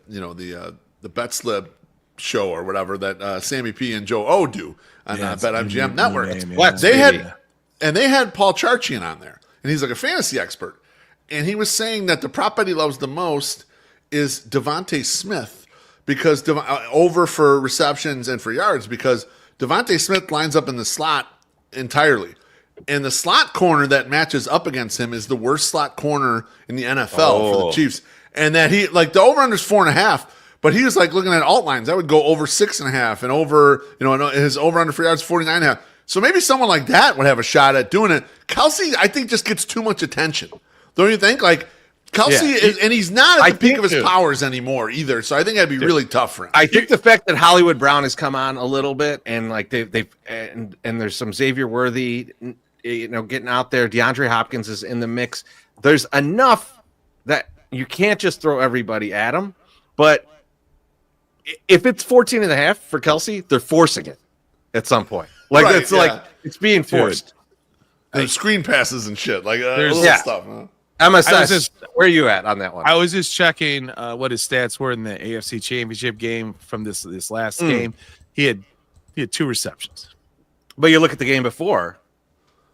Bet Slip show or whatever that Sammy P and Joe O do on BetMGM Network. They had Paul Charchian on there, and he's like a fantasy expert, and he was saying that the prop bet he loves the most is Devontae Smith because over for receptions and for yards because Devontae Smith lines up in the slot entirely. And the slot corner that matches up against him is the worst slot corner in the NFL for the Chiefs. And that the over-under is 4.5, but he was like looking at alt lines. That would go over 6.5 and over, his over-under for yards 49.5. So maybe someone like that would have a shot at doing it. Kelsey, I think, just gets too much attention. Don't you think? Like, Kelsey is, and he's not at the peak of his powers anymore either. So I think that'd be really tough for him. I think the fact that Hollywood Brown has come on a little bit, and like and there's some Xavier Worthy, getting out there. DeAndre Hopkins is in the mix. There's enough that you can't just throw everybody at him. But if it's 14 and a half for Kelsey, they're forcing it at some point. Like like it's being forced. There's screen passes and shit. Like there's stuff. Huh? MSS, where are you at on that one? I was just checking what his stats were in the AFC Championship game from this last game. He had 2 receptions. But you look at the game before,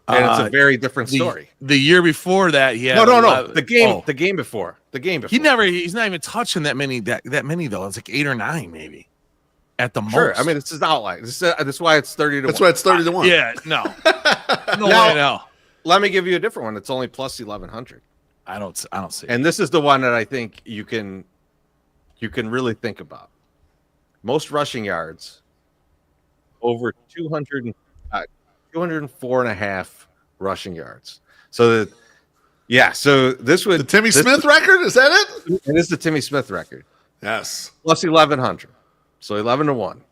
and it's a very different story. The year before that, he had no. The game before. He's not even touching that many though. It's like 8 or 9 maybe at the most. Sure. I mean, it's just outline. That's why it's 30 to 1. That's why it's 30 to 1. Yeah, no. No. Let me give you a different one. It's only plus 1100. I don't see it. And this is the one that I think you can really think about. Most rushing yards over 204 and a half rushing yards. So this would the Timmy Smith record, is that it? It is the Timmy Smith record. Yes. Plus 1100. So 11 to 1.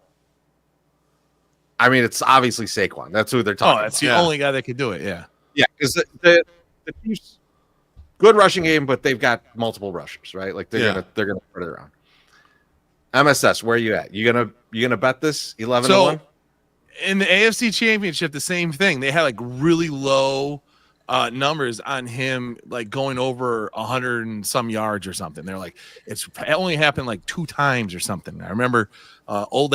I mean, it's obviously Saquon. That's who they're talking about. That's the only guy that could do it, yeah. Yeah, because the Chiefs, good rushing game, but they've got multiple rushers, right? Like they're gonna put it around. MSS, where are you at? You gonna bet this 11 to 1? In the AFC Championship, the same thing. They had like really low numbers on him, like going over 100 and some yards or something. They're like, it only happened like 2 times or something. I remember old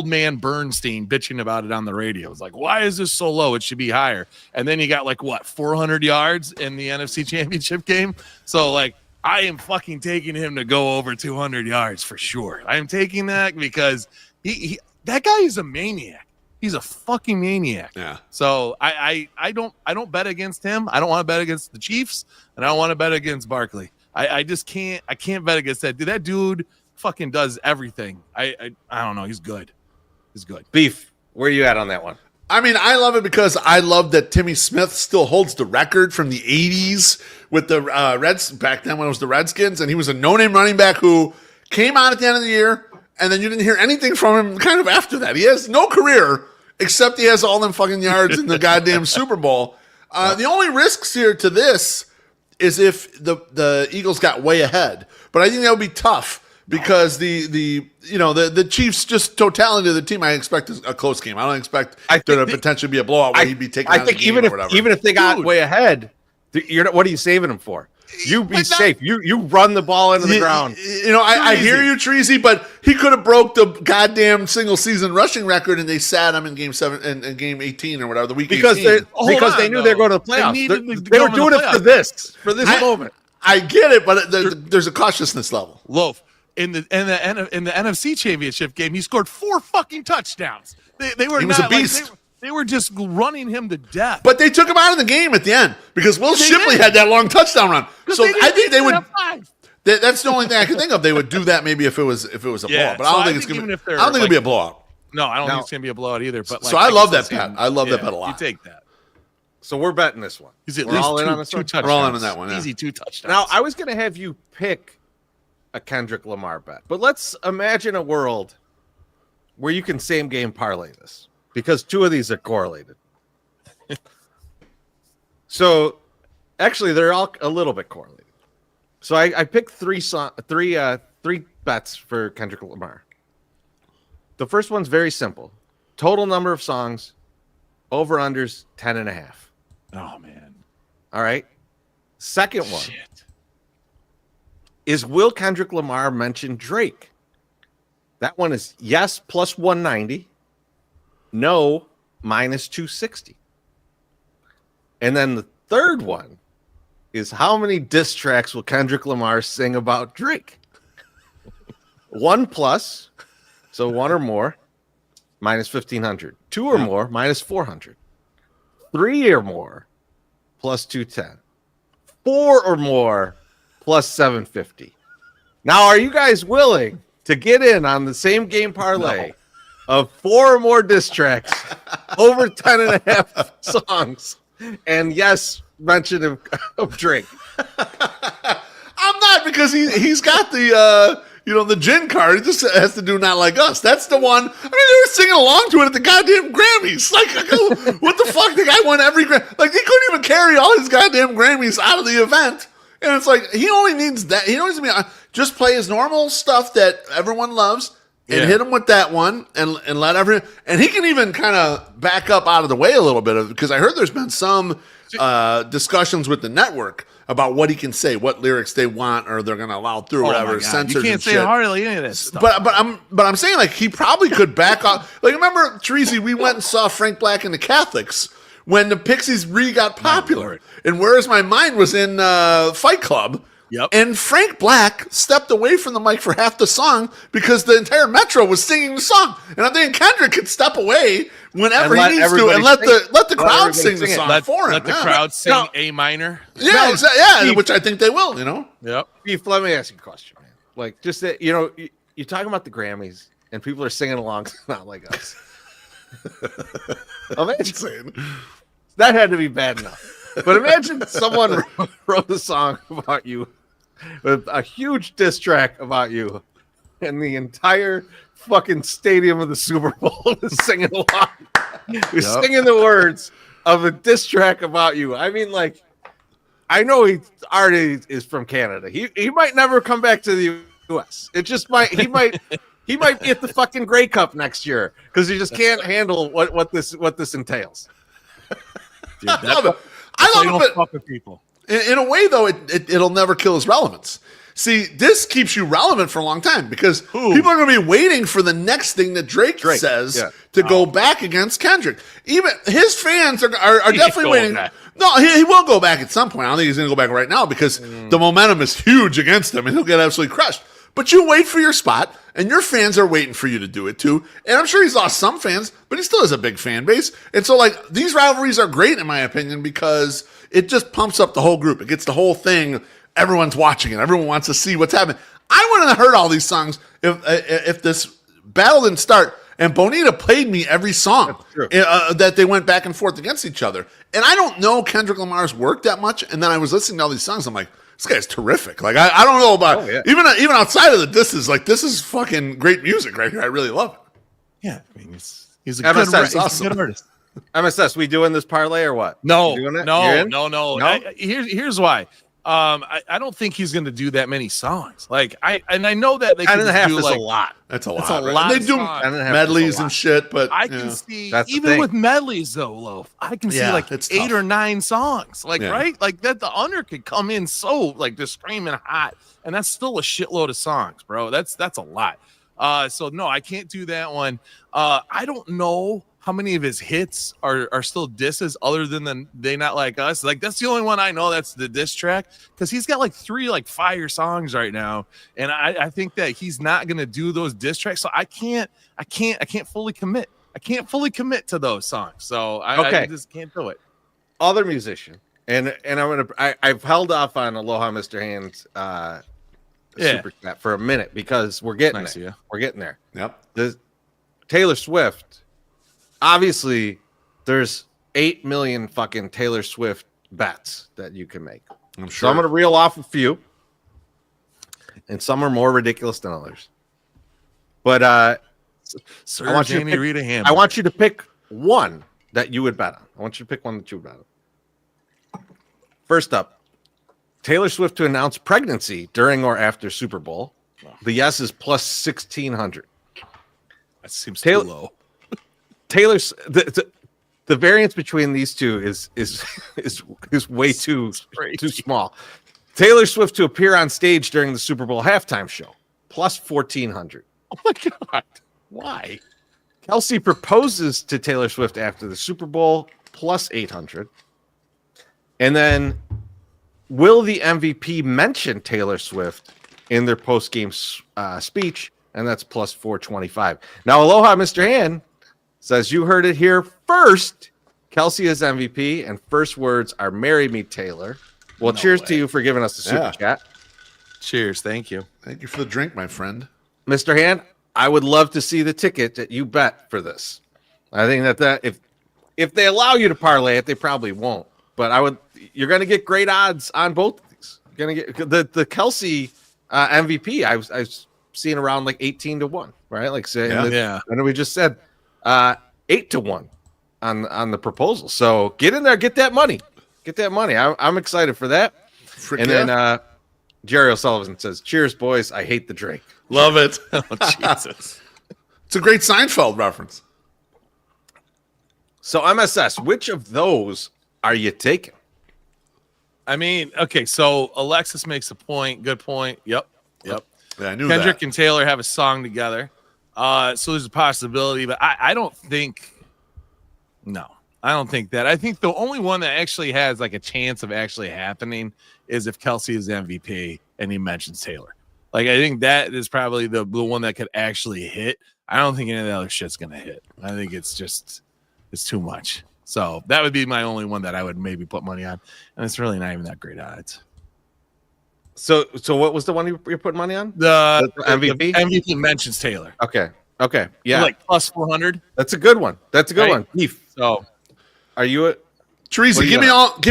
man Bernstein bitching about it on the radio. It was like, why is this so low? It should be higher. And then you got like 400 yards in the NFC Championship game. So like, I am fucking taking him to go over 200 yards for sure. I am taking that because that guy is a maniac. He's a fucking maniac. Yeah. So I don't bet against him. I don't want to bet against the Chiefs, and I don't want to bet against Barkley. I just can't. I can't bet against that. That dude fucking does everything. I don't know. He's good. He's good. Beef, where are you at on that one? I mean, I love it because I love that Timmy Smith still holds the record from the 80s with the Reds back then when it was the Redskins, and he was a no-name running back who came out at the end of the year, and then you didn't hear anything from him kind of after that. He has no career except he has all them fucking yards in the goddamn Super Bowl. The only risks here to this is if the Eagles got way ahead, but I think that would be tough. Because the Chiefs, just totality of the team, I expect a close game. I don't expect there to potentially be a blowout where he'd be taken out of the game or whatever. Even if they got way ahead, what are you saving them for? You be safe. You run the ball into the ground. I hear you, Treasy, but he could have broke the goddamn single season rushing record, and they sat him in game 7 and game 18 or whatever, the week because 18. They knew they were going to the playoffs. They were doing it for this moment. I get it, but there's a cautiousness level. Loaf. In the NFC Championship game, he scored 4 fucking touchdowns. He was a beast. They were just running him to death. But they took him out of the game at the end because Will Shipley had that long touchdown run. So I think they would. That's the only thing I can think of. They would do that maybe if it was a blowout. But I don't think it's going to. I don't think it'll be a blowout. No, I don't think it's going to be a blowout either. But so I love that bet. I love that bet a lot. You take that. So we're betting this one. He's at least all in on this one. Touchdowns. We're all in on that one. Yeah. Easy 2 touchdowns. Now I was going to have you pick a Kendrick Lamar bet, but let's imagine a world where you can same game parlay this because 2 of these are correlated. So actually they're all a little bit correlated. So I picked 3 bets for Kendrick Lamar. The first one's very simple. Total number of songs, over unders 10.5. Oh man. All right. Second one. Shit. Is will Kendrick Lamar mention Drake? That one is yes, plus 190. No, minus 260. And then the third one is how many diss tracks will Kendrick Lamar sing about Drake? 1 plus, so 1 or more, minus 1,500. 2 or more, minus 400. 3 or more, plus 210. 4 or more, plus 750. Now, are you guys willing to get in on the same game parlay of 4 or more diss tracks, over 10.5 songs, and yes, mention of Drake? I'm not, because he's got the the gin card. He just has to do Not Like Us. That's the one. I mean, they were singing along to it at the goddamn Grammys. Like, what the fuck? The guy won every Grammy. Like, he couldn't even carry all his goddamn Grammys out of the event. And it's like he only needs that. He only needs to be just play his normal stuff that everyone loves and hit him with that one and let everyone. And he can even kind of back up out of the way a little bit because I heard there's been some discussions with the network about what he can say, what lyrics they want, or they're going to allow through, whatever. Censored. You can't say hardly any of that stuff. But I'm saying like he probably could back up. Like remember, Teresi, we went and saw Frank Black and the Catholics when the Pixies got popular, and Where's My Mind was in Fight Club. Yep. And Frank Black stepped away from the mic for half the song because the entire Metro was singing the song. And I'm thinking Kendrick could step away whenever he needs to and let the crowd sing the song for him. Let the crowd sing A minor. Yeah, which I think they will, Yep. Beef, let me ask you a question, man. Like, just that, you're talking about the Grammys and people are singing along, not like us. Imagine, that had to be bad enough. But imagine someone wrote a song about you with a huge diss track about you, and the entire fucking stadium of the Super Bowl is singing along. You're singing the words of a diss track about you. I mean, like, I know he already is from Canada. He might never come back to the U.S. It just might. He might get the fucking Grey Cup next year because he just can't handle what this entails. Dude, I love it. Fuck with people. In a way, though, it'll never kill his relevance. See, this keeps you relevant for a long time because people are going to be waiting for the next thing that Drake says to go back against Kendrick. Even his fans are definitely waiting. Back. No, he will go back at some point. I don't think he's going to go back right now because the momentum is huge against him and he'll get absolutely crushed. But you wait for your spot, and your fans are waiting for you to do it too. And I'm sure he's lost some fans, but he still has a big fan base. And so, like, these rivalries are great, in my opinion, because it just pumps up the whole group. It gets the whole thing. Everyone's watching it. Everyone wants to see what's happening. I wouldn't have heard all these songs if this battle didn't start and Bonita played me every song that they went back and forth against each other. And I don't know Kendrick Lamar's work that much. And then I was listening to all these songs. I'm like, this guy's terrific. Like, I don't know about even outside of the disses. Like, this is fucking great music right here. I really love it. Yeah, I mean, he's a good artist. MSS, we doing this parlay or what? No. Here's why. I don't think he's going to do that many songs. Like I know that they 10.5 do is like, a lot. That's a lot. That's a lot. They do medleys and shit, but I can see even with medleys though, Loaf. I can see like 8 or 9 songs. Like right, like that. The under could come in so like just screaming hot, and that's still a shitload of songs, bro. That's a lot. So no, I can't do that one. I don't know how many of his hits are still disses other than the They Not Like Us. Like that's the only one I know that's the diss track because he's got like 3 like fire songs right now, and I think that he's not gonna do those diss tracks. So I can't fully commit. I can't fully commit to those songs. So I just can't do it. Other musician, and I've held off on Aloha Mr. Hands super chat for a minute because we're getting there. We're getting there. Yep. The Taylor Swift. Obviously, there's 8 million fucking Taylor Swift bets that you can make. I'm sure. So I'm going to reel off a few, and some are more ridiculous than others. But I want you to pick one that you would bet on. I want you to pick one that you would bet on. First up, Taylor Swift to announce pregnancy during or after Super Bowl. The yes is plus 1,600. That seems too low. Taylor's the variance between these two is way too small. Taylor Swift to appear on stage during the Super Bowl halftime show, plus 1,400. Oh my god, why? Kelsey proposes to Taylor Swift after the Super Bowl, plus 800. And then, will the MVP mention Taylor Swift in their post-game speech? And that's plus 425. Now, Aloha, Mr. Han says, you heard it here first. Kelsey is MVP, and first words are "Marry me, Taylor." Well, cheers to you for giving us the super chat. Cheers, thank you. Thank you for the drink, my friend. Mr. Han, I would love to see the ticket that you bet for this. I think that if they allow you to parlay it, they probably won't. But you're going to get great odds on both of these. You're going to get the Kelsey MVP. I've seen around like 18-1, right? Like I know we just said 8-1 on the proposal. So get in there, get that money. I'm excited for that. And then Jerry O'Sullivan says, "Cheers, boys. I hate the drink." Love it. Oh, Jesus. It's a great Seinfeld reference. So MSS, which of those are you taking? I mean, okay, so Alexis makes a point. Good point. Yep. Yeah, I knew Kendrick and Taylor have a song together. So there's a possibility, but I don't think that. I think the only one that actually has like a chance of actually happening is if Kelsey is MVP and he mentions Taylor. Like, I think that is probably the one that could actually hit. I don't think any of the other shit's going to hit. I think it's too much. So that would be my only one that I would maybe put money on. And it's really not even that great odds. So what was the one you're putting money on? The MVP? The MVP mentions Taylor. Okay. Yeah. Like plus 400. That's a good one. One. Beef. So are you at Teresa, give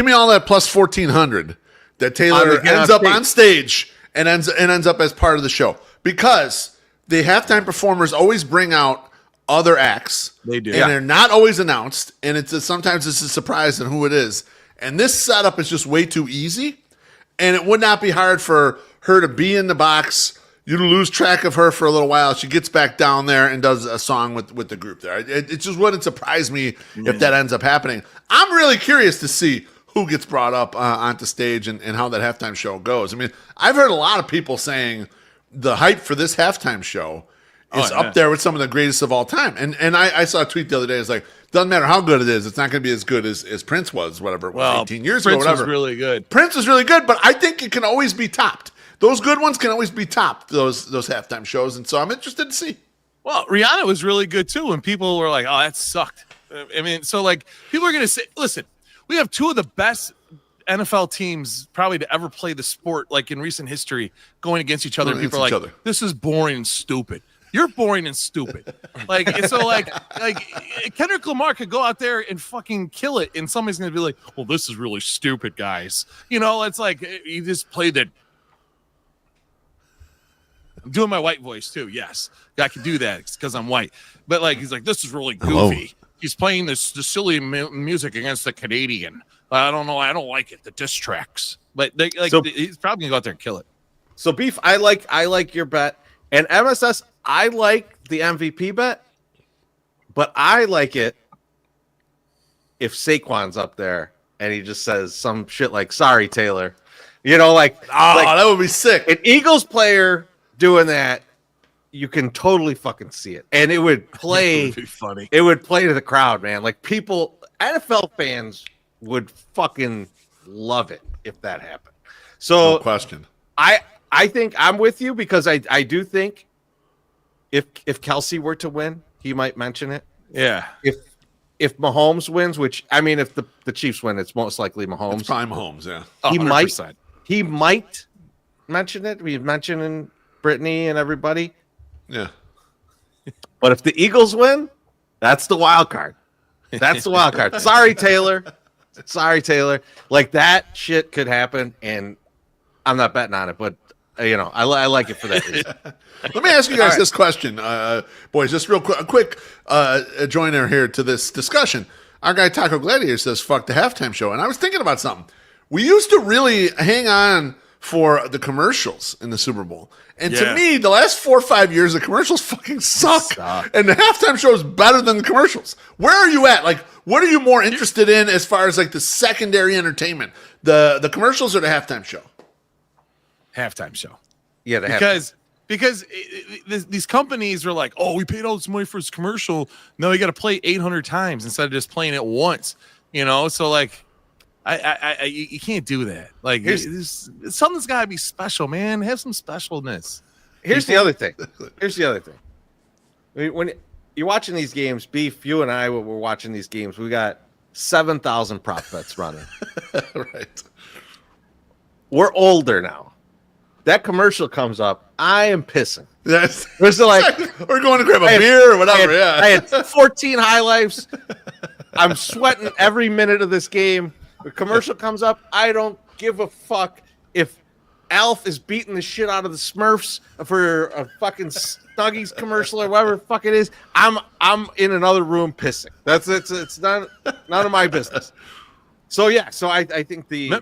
me all that plus 1,400 that Taylor ends up on stage and ends up as part of the show, because the halftime performers always bring out other acts. They do, and they're not always announced, and sometimes it's a surprise on who it is. And this setup is just way too easy, and it would not be hard for her to be in the box. You lose track of her for a little while. She gets back down there and does a song with the group there. It just wouldn't surprise me if that ends up happening. I'm really curious to see who gets brought up onto stage and how that halftime show goes. I mean, I've heard a lot of people saying the hype for this halftime show is up there with some of the greatest of all time. And I saw a tweet the other day. It's like, doesn't matter how good it is. It's not going to be as good as Prince was, whatever it was, 18 years ago, whatever. Prince was really good. Prince was really good, but I think it can always be topped. Those good ones can always be topped, those halftime shows. And so I'm interested to see. Well, Rihanna was really good too. And people were like, oh, that sucked. I mean, so like people are going to say, listen, we have two of the best NFL teams probably to ever play the sport, like in recent history, going against each other. And people are like, this is boring and stupid. You're boring and stupid. Like, and so like Kendrick Lamar could go out there and fucking kill it. And somebody's going to be like, well, this is really stupid, guys. You know, it's like, you just played the, I'm doing my white voice too. Yes, I can do that because I'm white. But like, he's like, this is really goofy. Hello. He's playing the silly music against the Canadian. I don't know. I don't like it. The diss tracks. But he's probably gonna go out there and kill it. So Beef, I like your bet, and MSS, I like the MVP bet, but I like it if Saquon's up there and he just says some shit like, "Sorry, Taylor," you know, like that would be sick. An Eagles player doing that, you can totally fucking see it, and it would play. It would be funny. It would play to the crowd, man. Like people, NFL fans would fucking love it if that happened. So, no question. I think I'm with you because I do think if Kelsey were to win, he might mention it. Yeah. If Mahomes wins, which I mean, if the Chiefs win, it's most likely Mahomes. It's probably Mahomes, yeah. He 100%. He might mention it. We've mentioned Brittany and everybody. Yeah. But if the Eagles win, that's the wild card. That's the wild card. Sorry, Taylor. Like that shit could happen, and I'm not betting on it, but you know, I like it for that reason. Let me ask you guys this question, boys. Just real quick, a quick joiner here to this discussion. Our guy Taco Gladiator says, "Fuck the halftime show," and I was thinking about something. We used to really hang on for the commercials in the Super Bowl. And to me, the last 4 or 5 years, the commercials fucking suck. And the halftime show is better than the commercials. Where are you at? Like, what are you more interested in as far as like the secondary entertainment? The commercials or the halftime show? Halftime show. Yeah, because these companies are like, oh, we paid all this money for this commercial. No, you got to play 800 times instead of just playing it once. You know, so like, you can't do that. Like, something's got to be special, man. Have some specialness. Here's the other thing. When you're watching these games, Beef, you and I were watching these games. We got 7,000 prop bets running. Right. We're older now. That commercial comes up. I am pissing. Yes. It's like we're going to grab a beer or whatever. I had 14 high lifes. I'm sweating every minute of this game. The commercial comes up. I don't give a fuck if Alf is beating the shit out of the Smurfs for a fucking Snuggies commercial or whatever the fuck it is. I'm in another room pissing. It's none of my business. So yeah, I think the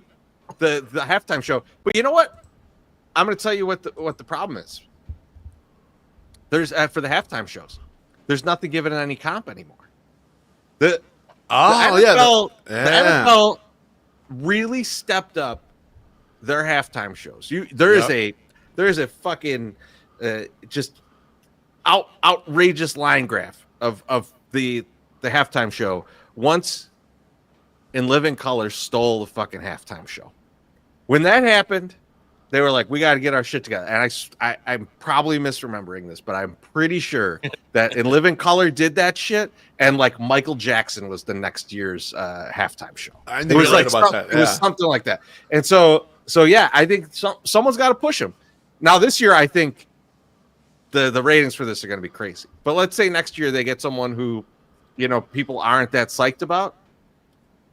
the halftime show. But you know what? I'm going to tell you what the problem is. There's for the halftime shows, there's nothing given any comp anymore. The NFL really stepped up their halftime shows. There is a fucking just outrageous line graph of the halftime show. Once In Living Color stole the fucking halftime show. When that happened, they were like, we got to get our shit together. And I'm probably misremembering this, but I'm pretty sure that In Living Color did that shit, and like Michael Jackson was the next year's halftime show. I think it was like about that. It was something like that. And so yeah, I think someone's got to push him. Now this year, I think the ratings for this are going to be crazy. But let's say next year they get someone who, people aren't that psyched about.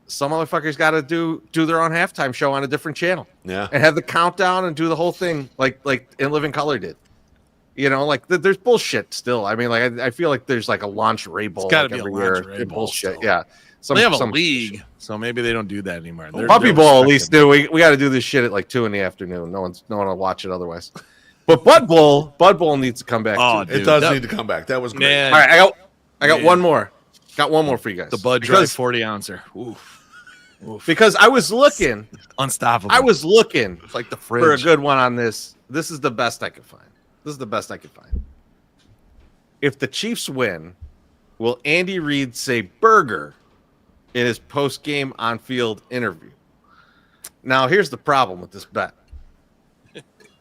Some motherfuckers got to do their own halftime show on a different channel, and have the countdown and do the whole thing like In Living Color did. There's bullshit still. I mean, like I feel like there's like a lingerie bowl. It's got to be every a year. lingerie bowl. Bullshit. Still. Yeah, they have a league, so maybe they don't do that anymore. Puppy Bowl at least do. We got to do this shit at like 2 p.m. No one will watch it otherwise. But Bud Bowl needs to come back. Oh, too. It does need to come back. That was great. Man. All right, I got one more. Got one more for you guys. The Bud Dry 40-ouncer. Oof. Because I was looking, unstoppable. I was looking it's like the fridge. For a good one on this. This is the best I could find. If the Chiefs win, will Andy Reid say burger in his post-game on-field interview? Now, here's the problem with this bet.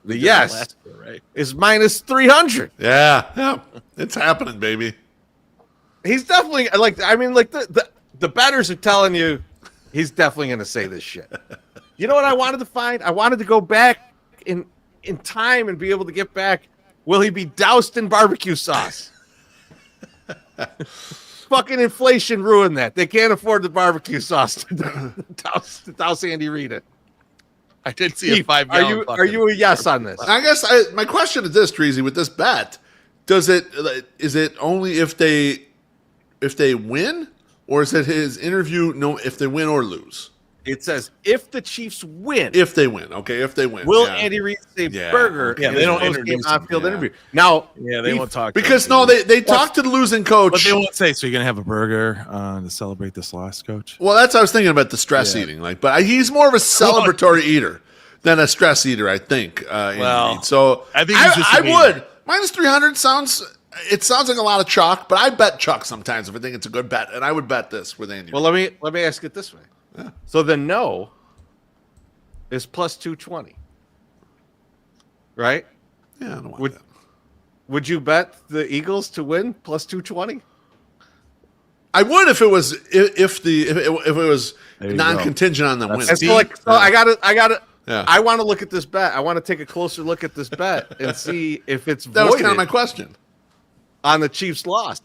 The yes is minus 300. Yeah, it's happening, baby. He's definitely the bettors are telling you. He's definitely going to say this shit. You know what I wanted to find? I wanted to go back in time and be able to get back. Will he be doused in barbecue sauce? Fucking inflation ruined that. They can't afford the barbecue sauce to douse Andy Reid in. I did see a 5-gallon. Are you a yes on this? I guess my question is this, Treasy, with this bet, is it only if they win? Or is it his interview? No, if they win or lose. It says if the Chiefs win. If they win, okay. If they win, will Andy Reid say burger? Yeah, they don't introduce on-field interview. Now, they won't talk because they talk to the losing coach, but they won't say. So you're gonna have a burger to celebrate this loss, coach? Well, that's what I was thinking about the stress eating. But he's more of a celebratory eater than a stress eater, I think. So I think I would minus 300 sounds. It sounds like a lot of chalk, but I bet chalk sometimes if I think it's a good bet, and I would bet this with Andy. Well, let me ask it this way. Yeah. So the no is plus 220, right? Yeah, I don't want that. Would you bet the Eagles to win plus 220? I would if it was non-contingent on them winning. I got it. Yeah. I want to look at this bet. I want to take a closer look at this bet and see if it's that was kind of my question. On the Chiefs' loss.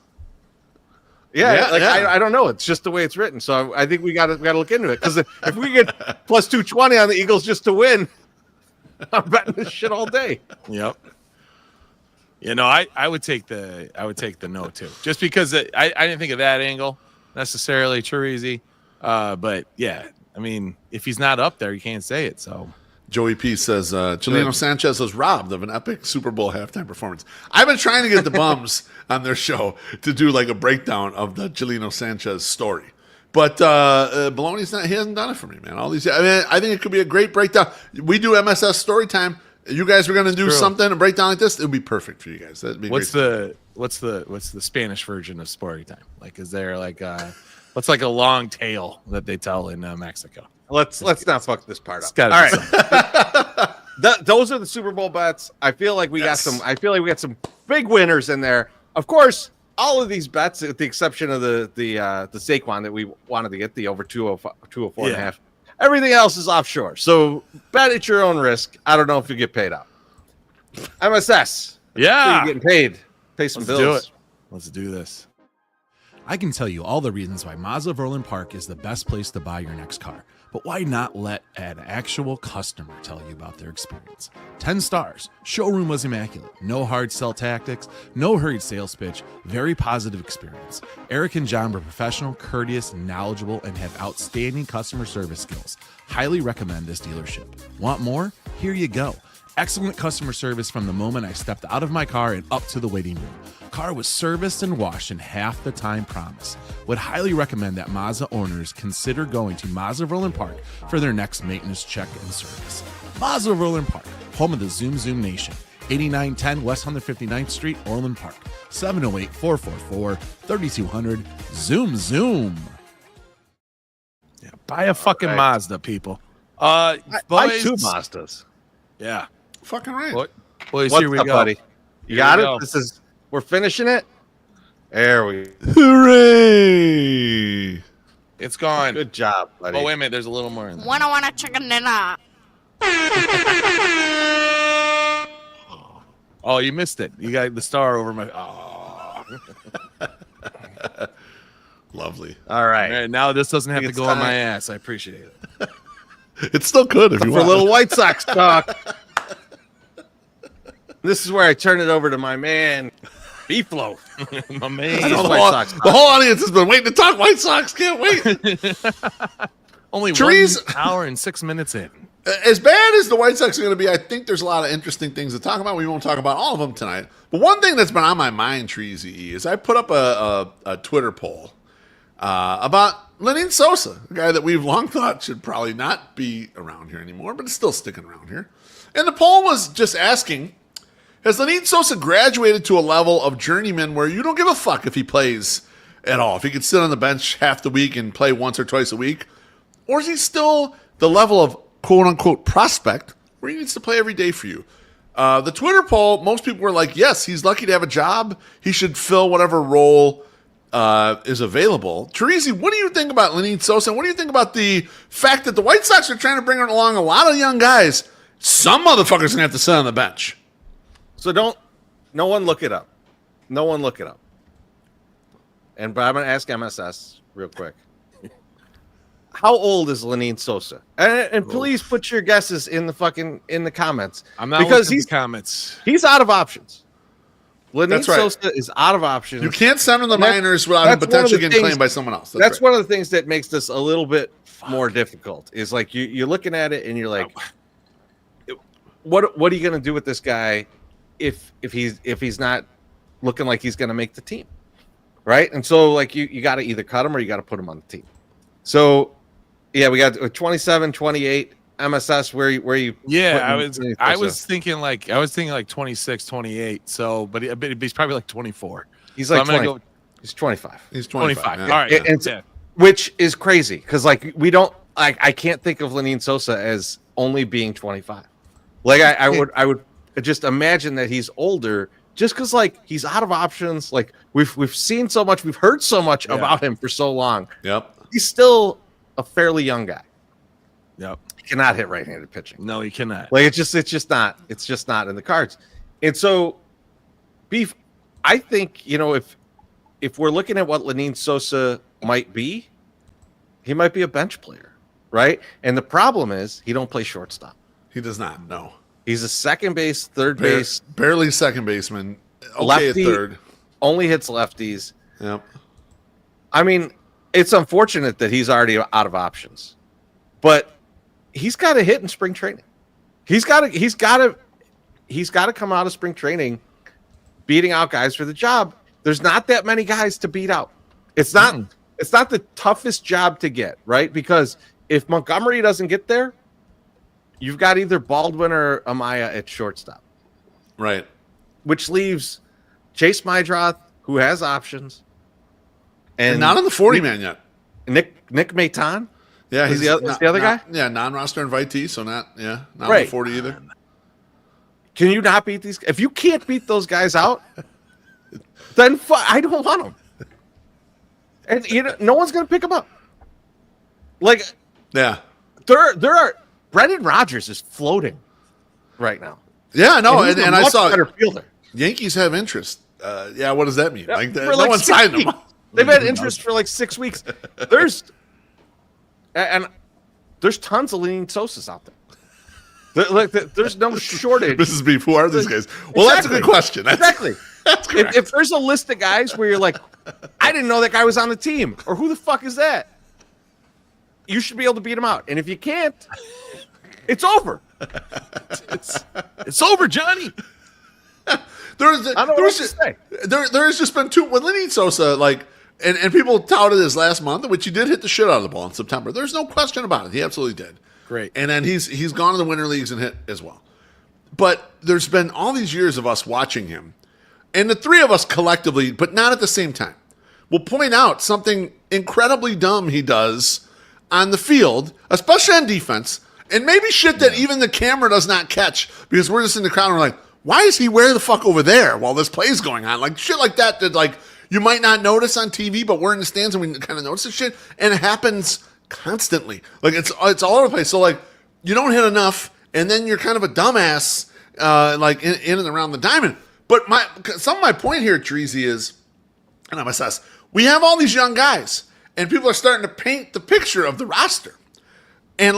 I don't know. It's just the way it's written. So I think we got to look into it, because if we get plus 220 on the Eagles just to win, I'm betting this shit all day. Yep. I would take the no too, just because I didn't think of that angle necessarily. Easy, but yeah, I mean, if he's not up there, you can't say it. So. Joey P says, Chelino Sanchez was robbed of an epic Super Bowl halftime performance. I've been trying to get the bums on their show to do like a breakdown of the Chelino Sanchez story. But he hasn't done it for me, man. I think it could be a great breakdown. We do MSS story time. You guys were going to do something, a breakdown like this. It would be perfect for you guys. That'd be what's the Spanish version of story time? Like, is there like what's like a long tale that they tell in Mexico? Let's not fuck this part up. All right. Those are the Super Bowl bets. I feel like we got some big winners in there. Of course, all of these bets, with the exception of the Saquon that we wanted to get, the over 204 and a half. Everything else is offshore. So bet at your own risk. I don't know if you get paid out. MSS. Yeah. You're getting paid. Pay some bills. Do it. Let's do this. I can tell you all the reasons why Mazda of Orland Park is the best place to buy your next car. but why not let an actual customer tell you about their experience? 10 stars. Showroom was immaculate. No hard sell tactics, no hurried sales pitch, very positive experience. Eric and John were professional, courteous, knowledgeable, and have outstanding customer service skills. Highly recommend this dealership. Want more? Here you go. Excellent customer service from the moment I stepped out of my car and up to the waiting room. Car was serviced and washed in half the time promised. Would highly recommend that Mazda owners consider going to Mazda of Orland Park for their next maintenance check and service. Mazda of Orland Park, home of the Zoom Zoom Nation. 8910 West 159th Street, Orland Park. 708-444-3200. Zoom Zoom. Yeah, buy a fucking Mazda, people. Buy Boys, 2 Mazdas. Yeah. Fucking right. Boys, What's here we up, go. buddy? You Here got we it? go. We're finishing it. There we go. Hooray! It's gone. Good job, buddy. Oh, wait a minute. There's a little more in there. Wanna want a chicken dinner? Oh, you missed it. You got the star over my. Oh. Lovely. All right. All right, now this doesn't have to It's go on time. my ass. I appreciate it. It's still good if you For a want. little White Sox talk. This is where I turn it over to my man, Beeflo. My man. I know White Sox the whole audience has been waiting to talk White Sox. Can't wait. Only Therese- 1 hour and 6 minutes in. As bad as the White Sox are going to be, I think there's a lot of interesting things to talk about. We won't talk about all of them tonight. But one thing that's been on my mind, Treasy, is I put up a Twitter poll about Lenyn Sosa, a guy that we've long thought should probably not be around here anymore, but is still sticking around here. And the poll was just asking, has Lenyn Sosa graduated to a level of journeyman where you don't give a fuck if he plays at all? If he could sit on the bench half the week and play once or twice a week? Or is he still the level of quote-unquote prospect where he needs to play every day for you? The Twitter poll, most people were like, yes, he's lucky to have a job. He should fill whatever role is available. Teresi, what do you think about Lenyn Sosa? And what do you think about the fact that the White Sox are trying to bring along a lot of young guys? Some motherfuckers going to have to sit on the bench. So no one look it up. No one look it up. But I'm going to ask MSS real quick. How old is Lenyn Sosa? And please put your guesses in the comments. I'm not because looking at the comments. He's out of options. Lenyn That's right. Sosa is out of options. You can't send him the minors without him potentially getting claimed by someone else. That's right. one of the things that makes this a little bit more difficult. Is like you're looking at it and you're like, what are you going to do with this guy if he's not looking like he's going to make the team, right? And so like you got to either cut him or you got to put him on the team. So yeah, we got 27, 28. MSS, where you? Yeah, I was thinking like 26, 28. So, but he's probably like 24. He's like so 20. He's 25. He's 25. Yeah. Yeah. All right, And which is crazy because like we don't like I can't think of Lenyn Sosa as only being 25. Like I would just imagine that he's older just because like he's out of options. Like we've seen so much, we've heard so much about him for so long. Yep. He's still a fairly young guy. Yep. He cannot hit right-handed pitching. No, he cannot. Like it's just not in the cards. And so Beef, I think, if we're looking at what Lenyn Sosa might be, he might be a bench player, right? And the problem is he don't play shortstop. He does not. No. He's a second base, third base, barely second baseman. Okay, lefty, at third. only hits lefties. Yep. I mean, it's unfortunate that he's already out of options, but he's got to hit in spring training. He's got to come out of spring training beating out guys for the job. There's not that many guys to beat out. It's not the toughest job to get, right? Because if Montgomery doesn't get there, you've got either Baldwin or Amaya at shortstop. Right. Which leaves Chase Mydroth, who has options. And not on the 40-man yet. Nick Maton. Yeah, he's the other guy? Yeah, non-roster invitee, so not on Right. the 40 either. Can you not beat these? If you can't beat those guys out, then I don't want them. And no one's going to pick them up. Like, Yeah. there are Brendan Rodgers is floating right now. Yeah, no, he's and a I much saw better fielder. Yankees have interest. Yeah, what does that mean? Like, For no like one 6 signed them. weeks. They've had interest for like 6 weeks. And there's tons of Lenny Sosas out there. There's no shortage. Mrs. Beef, who are these guys? Well, that's a good question. Exactly. That's correct. If there's a list of guys where you're like, I didn't know that guy was on the team, or who the fuck is that? You should be able to beat him out. And if you can't, it's over. It's over, Johnny. There has just been two. When Lenny Sosa, and people touted this last month, which he did hit the shit out of the ball in September. There's no question about it. He absolutely did. Great. And then he's gone to the winter leagues and hit as well. But there's been all these years of us watching him, and the three of us collectively, but not at the same time, will point out something incredibly dumb he does on the field, especially on defense, and maybe shit that even the camera does not catch because we're just in the crowd and we're like, why is he where the fuck over there while this play's going on? Like shit like that you might not notice on TV, but we're in the stands and we kind of notice this shit, and it happens constantly. Like it's all over the place. So you don't hit enough, and then you're kind of a dumbass in and around the diamond. But some of my point here, Treasy, is, and MSS, we have all these young guys, and people are starting to paint the picture of the roster. And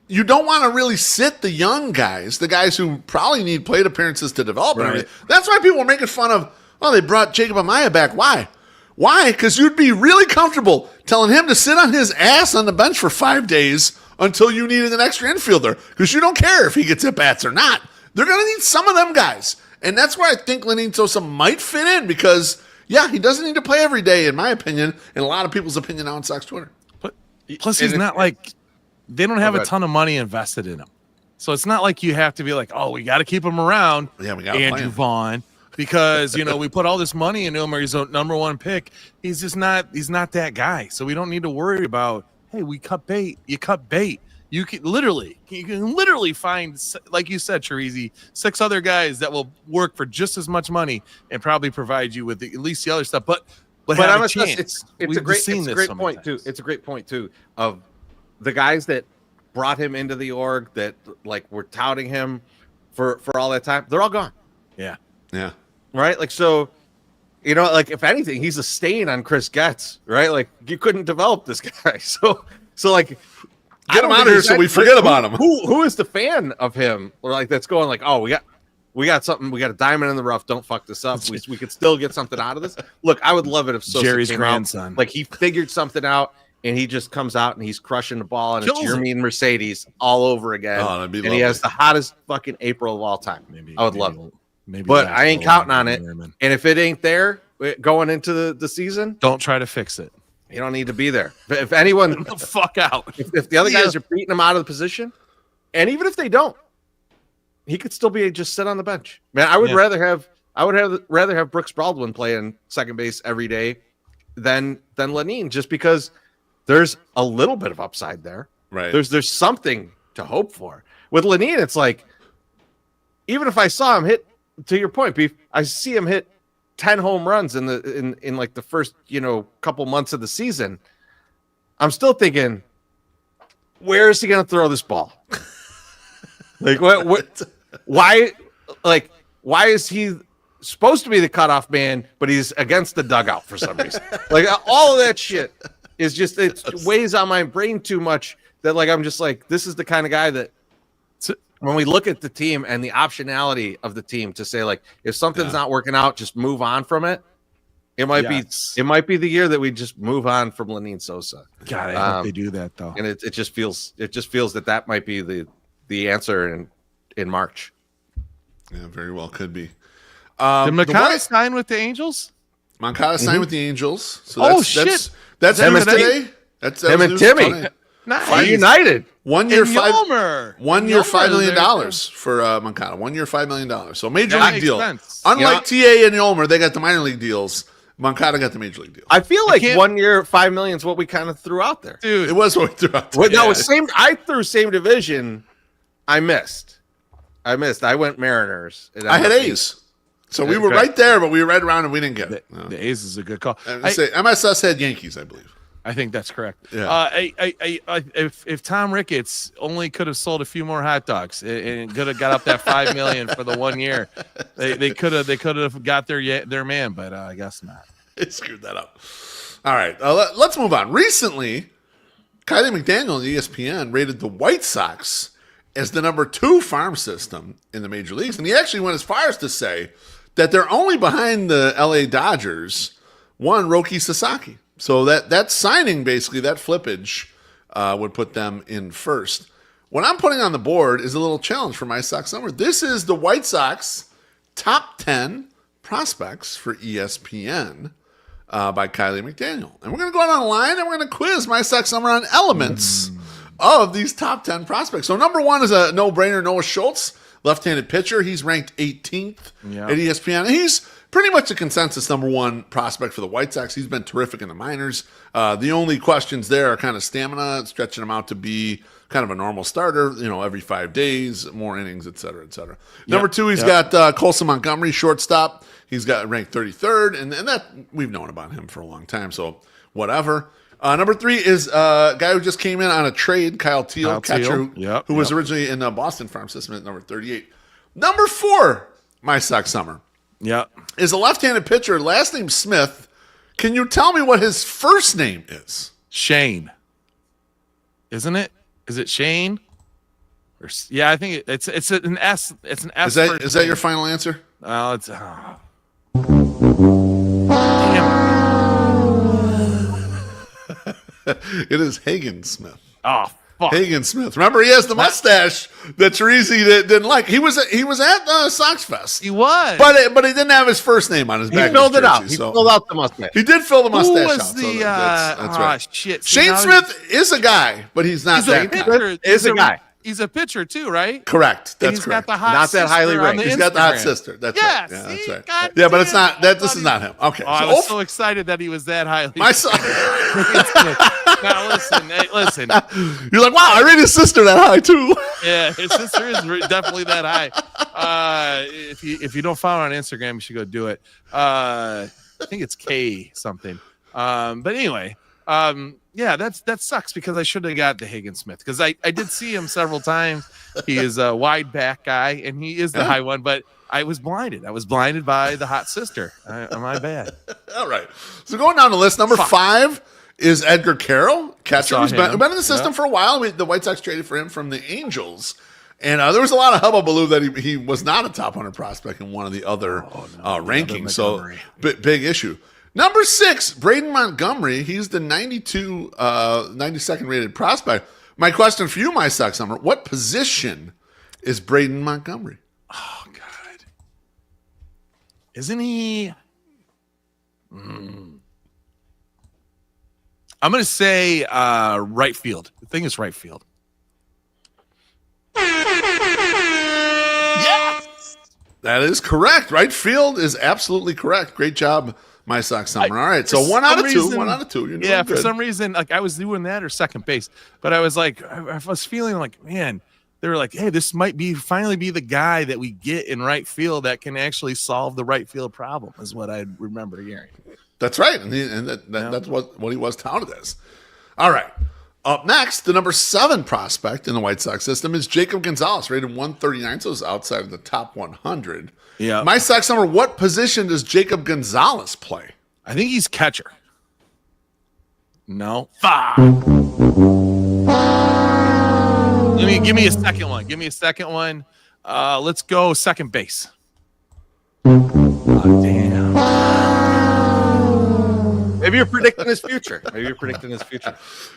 you don't want to really sit the young guys, the guys who probably need plate appearances to develop. Right. And everything. That's why people are making fun of, they brought Jacob Amaya back. Why? Why? Because you'd be really comfortable telling him to sit on his ass on the bench for 5 days until you needed an extra infielder, because you don't care if he gets at-bats or not. They're going to need some of them guys. And that's where I think Lenny Sosa might fit in because, he doesn't need to play every day, in my opinion, and a lot of people's opinion on Sox Twitter. But plus, he's not they don't have a ton of money invested in him. So it's not like you have to be like, we got to keep him around, Andrew Vaughn, because, we put all this money into him or he's a number one pick. He's not that guy. So we don't need to worry about, hey, we cut bait. You cut bait. You can literally find, like you said, Chirizi, 6 other guys that will work for just as much money and probably provide you with at least the other stuff. But have a chance. It's a great point too. It's a great point too of the guys that brought him into the org that were touting him for all that time. They're all gone. Yeah. Right. If anything, he's a stain on Chris Getz. Right. You couldn't develop this guy. So Get him out of here so we forget about him. Who is the fan of him? Or that's going we got something. We got a diamond in the rough. Don't fuck this up. We could still get something out of this. Look, I would love it if Sosa Jerry's came grandson, out, he figured something out and he just comes out and he's crushing the ball and it's Jermaine Mercedes all over again. Oh, that'd be lovely. He has the hottest fucking April of all time. I would love it. But I ain't counting on it. And if it ain't there going into the season, don't try to fix it. You don't need to be there. If anyone, the fuck out. If the other guys are beating him out of the position, and even if they don't, he could still be just sit on the bench. Man, I would rather have Brooks Baldwin playing second base every day than Lenine, just because there's a little bit of upside there. Right. There's something to hope for. With Lenine, it's even if I saw him hit, to your point, Beef, I see him hit 10 home runs in the first couple months of the season, I'm still thinking, where is he going to throw this ball? What why is he supposed to be the cutoff man, but he's against the dugout for some reason? All of that shit is just, it weighs on my brain too much that I'm just this is the kind of guy that when we look at the team and the optionality of the team to say if something's not working out, just move on from it. It might be the year that we just move on from Lenine Sosa. God, I hope they do that though. And it just feels that might be the answer in March. Yeah, very well could be. Did Moncada sign with the Angels? Moncada signed with the Angels. So that's him and today. That's him and Timmy. Nice. United. 1 year, $5 million for Moncada. 1 year, $5 million. So major league deal. Sense. Unlike TA and Yolmer, they got the minor league deals. Moncada got the major league deal. I feel like 1 year, $5 million is what we kind of threw out there. Dude, it was what we threw out there. I threw same division. I missed. I went Mariners. I had A's. So we were right there, but we were right around and we didn't get it. No. The A's is a good call. MSS had Yankees, I believe. I think that's correct. Yeah. If Tom Ricketts only could have sold a few more hot dogs and could have got up that $5 million for the 1 year, they could have got their man, but I guess not. They screwed that up. All right, let's move on. Recently, Kylie McDaniel and ESPN rated the White Sox as the number 2 farm system in the major leagues. And he actually went as far as to say that they're only behind the LA Dodgers, one Roki Sasaki. So that signing, basically, that flippage would put them in first. What I'm putting on the board is a little challenge for my Sox Summer. This is the White Sox top 10 prospects for ESPN by Kylie McDaniel. And we're going to go out online and we're going to quiz my Sox Summer on elements of these top 10 prospects. So number 1 is a no-brainer, Noah Schultz, left-handed pitcher. He's ranked 18th at ESPN. And he's pretty much a consensus number 1 prospect for the White Sox. He's been terrific in the minors. The only questions there are kind of stamina, stretching him out to be kind of a normal starter, every 5 days, more innings, et cetera, et cetera. Number 2, he's got Colson Montgomery, shortstop. He's got ranked 33rd, and that we've known about him for a long time, so whatever. Number 3 is a guy who just came in on a trade, Kyle Teal, catcher, who was originally in the Boston farm system at number 38. Number 4, my Sox Summer, is a left-handed pitcher, last name Smith. Can you tell me what his first name is? Shane. Isn't it? Is it Shane? Yeah, I think it's an S. It's an S. Is that your final answer? Oh, it's. It is Hagen Smith. Oh, fuck. Hagen Smith. Remember, he has the mustache that Teresi didn't like. He was at Sox Fest. He was, but he didn't have his first name on his back. He filled it out. He filled out the mustache. He did fill the mustache out. That's right. Shit. Shane Smith is a guy, but he's not that guy. Is a guy. He's a pitcher too, right? Correct. That's he's correct. Got the hot not that highly ranked. He's got the hot sister. That's right. Yeah, that's right. God but it's not. This is not him. Okay. Oh, I was so excited that he was that highly. My son. Now listen. You're like, wow, I rated his sister that high too. Yeah, his sister is definitely that high. If you don't follow her on Instagram, you should go do it. I think it's K something. But anyway. Yeah, that sucks because I should have got the Hagen Smith because I did see him several times. He is a wide back guy and he is the high one, but I was blinded. I was blinded by the hot sister. My bad. All right. So going down the list, number 5 is Edgar Carroll, catcher who's been in the system for a while. The White Sox traded for him from the Angels. And there was a lot of hubbubaloo that he was not a top 100 prospect in one of the other rankings. So big issue. Number 6, Braden Montgomery. He's the 92nd rated prospect. My question for you, my Sox Summer, what position is Braden Montgomery? Oh, God. Isn't he? I'm going to say right field. The thing is right field. Yes! That is correct. Right field is absolutely correct. Great job, my Sox Summer. All right, so 1 out of 2. 1 out of 2. You're doing good. For some reason, I was doing that or second base, but I was like, I was feeling like, man, they were like, hey, this might finally be the guy that we get in right field that can actually solve the right field problem, is what I remember hearing. That's right, and that's what he was touted as. All right. Up next, the number 7 prospect in the White Sox system is Jacob Gonzalez, rated 139, so it's outside of the top 100. Yeah. My Sox Summer, what position does Jacob Gonzalez play? I think he's catcher. No. Give me a second one. Give me a second one. Let's go second base. Oh, damn. Maybe you're predicting his future.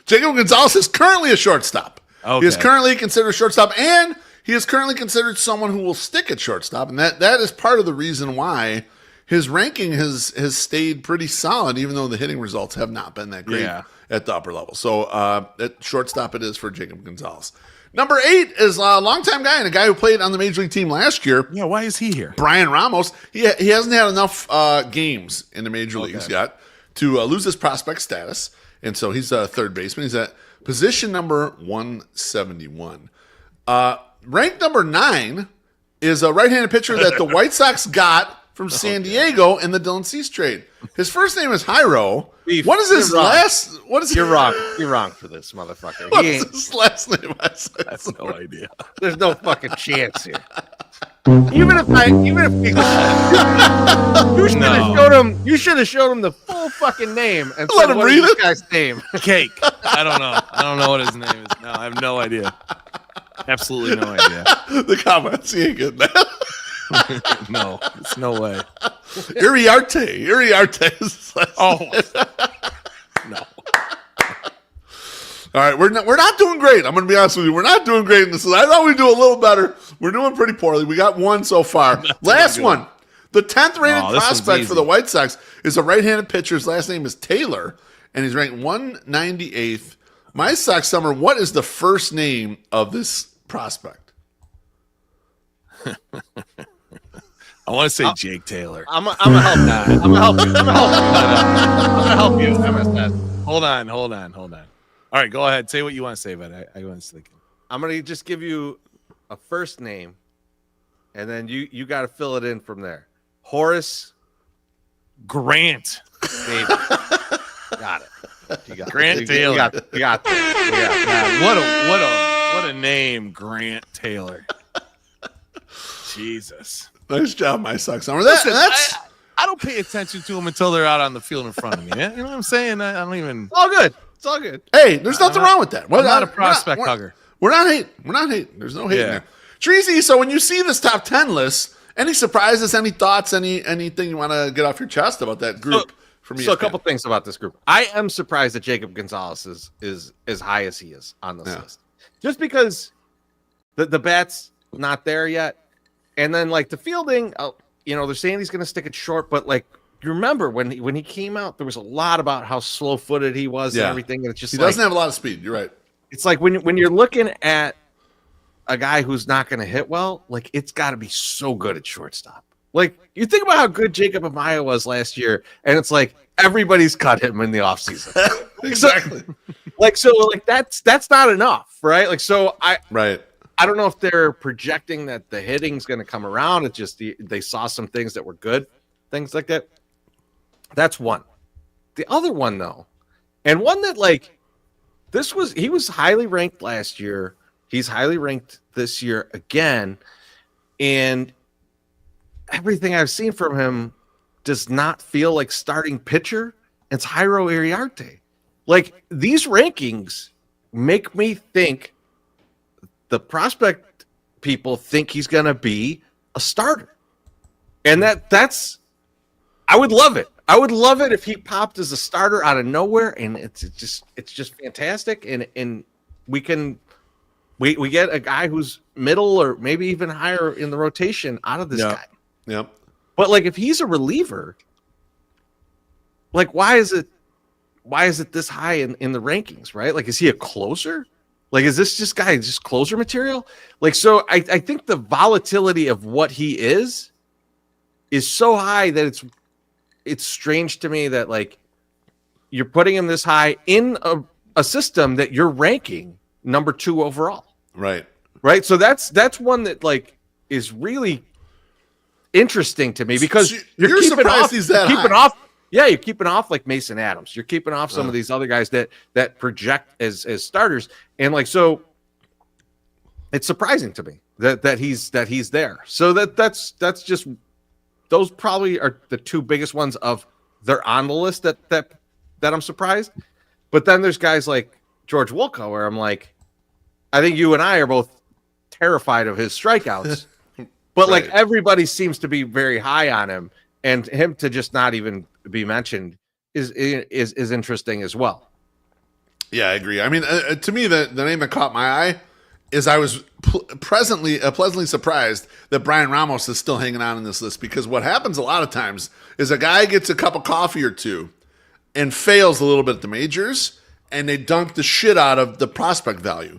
Jacob Gonzalez is currently a shortstop. Okay. He is currently considered a shortstop, and he is currently considered someone who will stick at shortstop, and that is part of the reason why his ranking has stayed pretty solid, even though the hitting results have not been that great at the upper level. So at shortstop it is for Jacob Gonzalez. Number 8 is a longtime guy and a guy who played on the Major League team last year. Yeah, why is he here? Brian Ramos. He hasn't had enough games in the Major Leagues yet to lose his prospect status, and so he's a third baseman. He's at position number 171. Ranked number 9 is a right-handed pitcher that the White Sox got from San Diego in the Dylan Cease trade. His first name is Jairo. What is his last? What is? You're wrong. You're wrong for this motherfucker. What is his last name? I have no idea. There's no fucking chance here. Even if You should have showed him the full fucking name and Let said, him what read is this it? guy's name? Cake. I don't know. I don't know what his name is. No, I have no idea. Absolutely no idea. The comments, he ain't getting that. No, it's no way. Iriarte. Oh, no. All right, we're not doing great. I'm going to be honest with you. We're not doing great in this. I thought we'd do a little better. We're doing pretty poorly. We got one so far. Last one. The 10th rated prospect for the White Sox is a right-handed pitcher. His last name is Taylor, and he's ranked 198th. My Sox Summer, what is the first name of this prospect? I want to say Jake Taylor. I'm gonna help that. I'm gonna help you. MSN. Hold on. All right, go ahead. Say what you want to say, but I was thinking. I'm gonna just give you a first name, and then you got to fill it in from there. Horace Grant. Davis. Got it. Grant Taylor. You got that. God, what a name, Grant Taylor. Jesus. Nice job, My Sox Summer. Listen, I don't pay attention to them until they're out on the field in front of me. You know what I'm saying? I don't even. It's all good. It's all good. Hey, there's nothing wrong with that. I'm not a prospect hugger. We're not hating. There's no hating there. Treasy, so when you see this top 10 list, any surprises, any thoughts, anything you want to get off your chest about that group? So a couple things about this group. I am surprised that Jacob Gonzalez is as high as he is on this list. Just because the bat's not there yet. And then like the fielding, they're saying he's going to stick it short, but like you remember when he came out, there was a lot about how slow-footed he was and everything. And it's just he doesn't have a lot of speed. You're right. It's like when you're looking at a guy who's not going to hit well, like it's got to be so good at shortstop. Like you think about how good Jacob Amaya was last year, and it's like everybody's cut him in the offseason. Exactly. So that's not enough, right? Like I don't know if they're projecting that the hitting's going to come around. It's just they saw some things that were good, things like that. That's one. The other one, though, and one that like he was highly ranked last year. He's highly ranked this year again, and everything I've seen from him does not feel like starting pitcher. It's Jairo Iriarte. Like these rankings make me think the prospect people think he's going to be a starter. And that's I would love it. I would love it if he popped as a starter out of nowhere, and it's just fantastic. And we get a guy who's middle or maybe even higher in the rotation out of this guy. Yep. But like if he's a reliever, like why is it this high in the rankings, right? Like is he a closer? Like, is this just guy just closer material? Like, so I think the volatility of what he is so high that it's strange to me that like you're putting him this high in a system that you're ranking number 2 overall. Right. So that's one that like is really interesting to me because you're keeping surprised off, he's that keeping high. off. Yeah, you're keeping off like Mason Adams. You're keeping off some of these other guys that project as starters, and like so, it's surprising to me that he's there. So that's just those probably are the 2 biggest ones of they're on the list that I'm surprised. But then there's guys like George Wolko where I'm like, I think you and I are both terrified of his strikeouts, but like everybody seems to be very high on him, and him to just not even be mentioned is interesting as well. Yeah, I agree. I mean, to me, the name that caught my eye is I was pleasantly surprised that Brian Ramos is still hanging on in this list, because what happens a lot of times is a guy gets a cup of coffee or two and fails a little bit at the majors, and they dunk the shit out of the prospect value.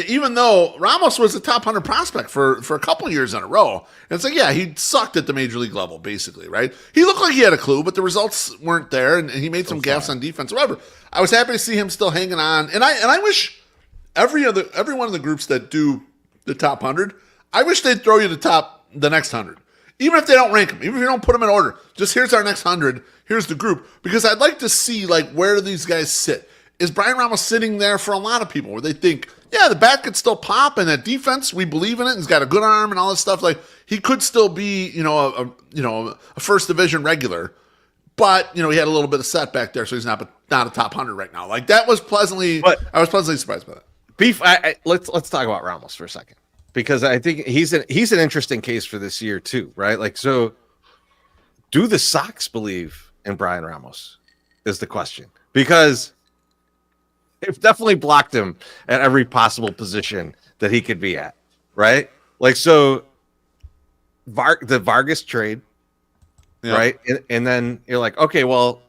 Even though Ramos was a top 100 prospect for a couple years in a row. And it's like, yeah, he sucked at the major league level, basically, right? He looked like he had a clue, but the results weren't there, and he made some gaffes on defense, whatever. I was happy to see him still hanging on. And I wish every one of the groups that do the top 100, I wish they'd throw you the next 100. Even if they don't rank them, even if you don't put them in order. Just here's our next 100, here's the group. Because I'd like to see, like, where do these guys sit? Is Brian Ramos sitting there for a lot of people where they think, yeah, the bat could still pop, and that defense, we believe in it, and he's got a good arm and all this stuff. Like, he could still be, a first division regular, but he had a little bit of setback there, so he's not a top 100 right now. Like that was I was pleasantly surprised by that. Beef. Let's talk about Ramos for a second, because I think he's an interesting case for this year too, right? Like, so do the Sox believe in Brian Ramos is the question, because they've definitely blocked him at every possible position that he could be at, right? Like, so the Vargas trade, right? And then you're like, okay, well,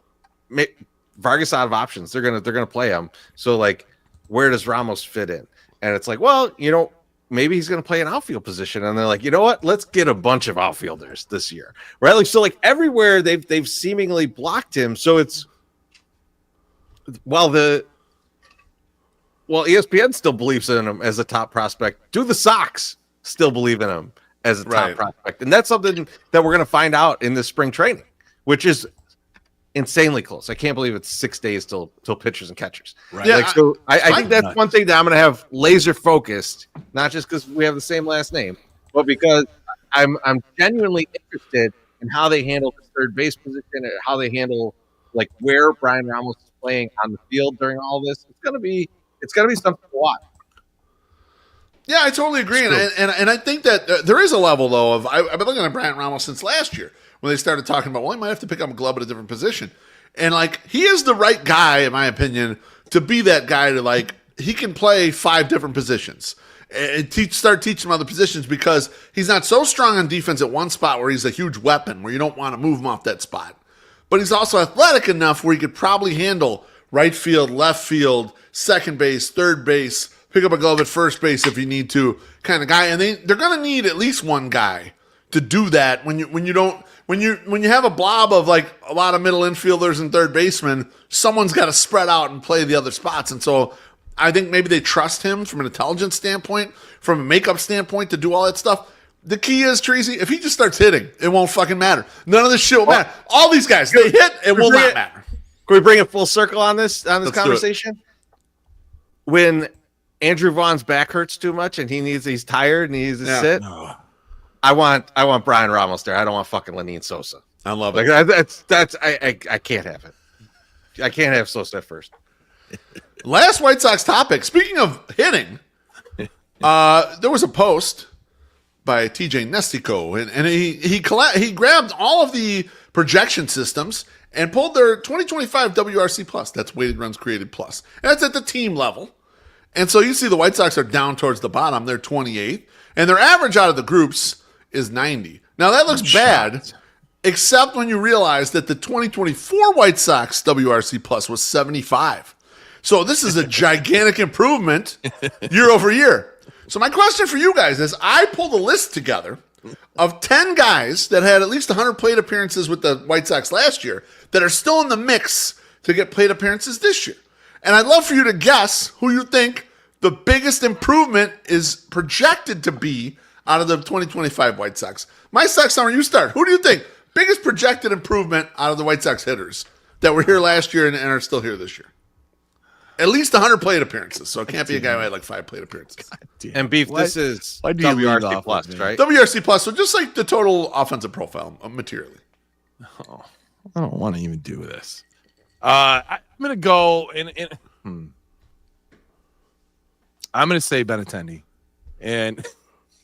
Vargas out of options. They're gonna play him. So like, where does Ramos fit in? And it's like, well, maybe he's gonna play an outfield position. And they're like, you know what? Let's get a bunch of outfielders this year, right? Like, so like everywhere they've seemingly blocked him. So it's ESPN still believes in him as a top prospect. Do the Sox still believe in him as a top prospect? And that's something that we're going to find out in this spring training, which is insanely close. I can't believe it's 6 days till pitchers and catchers. Right. Yeah, like, so I think that's one thing that I'm going to have laser focused, not just because we have the same last name, but because I'm genuinely interested in how they handle the third base position and how they handle like where Brian Ramos is playing on the field during all this. It's gonna be something to watch. Yeah, I totally agree, and I think that there is a level though of I've been looking at Brian Ramos since last year when they started talking about, well, he might have to pick up a glove at a different position, and like he is the right guy in my opinion to be that guy to like he can play 5 different positions and start teaching him other positions, because he's not so strong on defense at one spot where he's a huge weapon where you don't want to move him off that spot, but he's also athletic enough where he could probably handle right field, left field, second base, third base, pick up a glove at first base if you need to, kind of guy. And they're going to need at least one guy to do that when you have a blob of like a lot of middle infielders and third basemen. Someone's got to spread out and play the other spots. And so I think maybe they trust him from an intelligence standpoint, from a makeup standpoint, to do all that stuff. The key is, Treasy, if he just starts hitting, it won't fucking matter. None of this shit will matter. All these guys, they hit, it will not matter. Can we bring it full circle on this conversation? When Andrew Vaughn's back hurts too much and he's tired and he needs to sit, I want Brian Ramos there. I don't want fucking Lenine Sosa. I love it. I can't have it. I can't have Sosa at first. Last White Sox topic. Speaking of hitting, there was a post by TJ Nestico, and he grabbed all of the projection systems and pulled their 2025 WRC plus. That's weighted runs created plus. And that's at the team level. And so you see the White Sox are down towards the bottom. They're 28th. And their average out of the groups is 90. Now that looks bad, except when you realize that the 2024 White Sox WRC plus was 75. So this is a gigantic improvement year over year. So my question for you guys is, I pulled a list together of 10 guys that had at least 100 plate appearances with the White Sox last year that are still in the mix to get plate appearances this year. And I'd love for you to guess who you think the biggest improvement is projected to be out of the 2025 White Sox. My Sox summer, you start. Who do you think biggest projected improvement out of the White Sox hitters that were here last year and are still here this year? At least 100 plate appearances, so it can't be a guy who had like 5 plate appearances. And Beef, this is WRC plus, right? WRC plus, so just like the total offensive profile materially. Oh, I don't want to even do this. I'm going to go I'm going to say Benintendi, and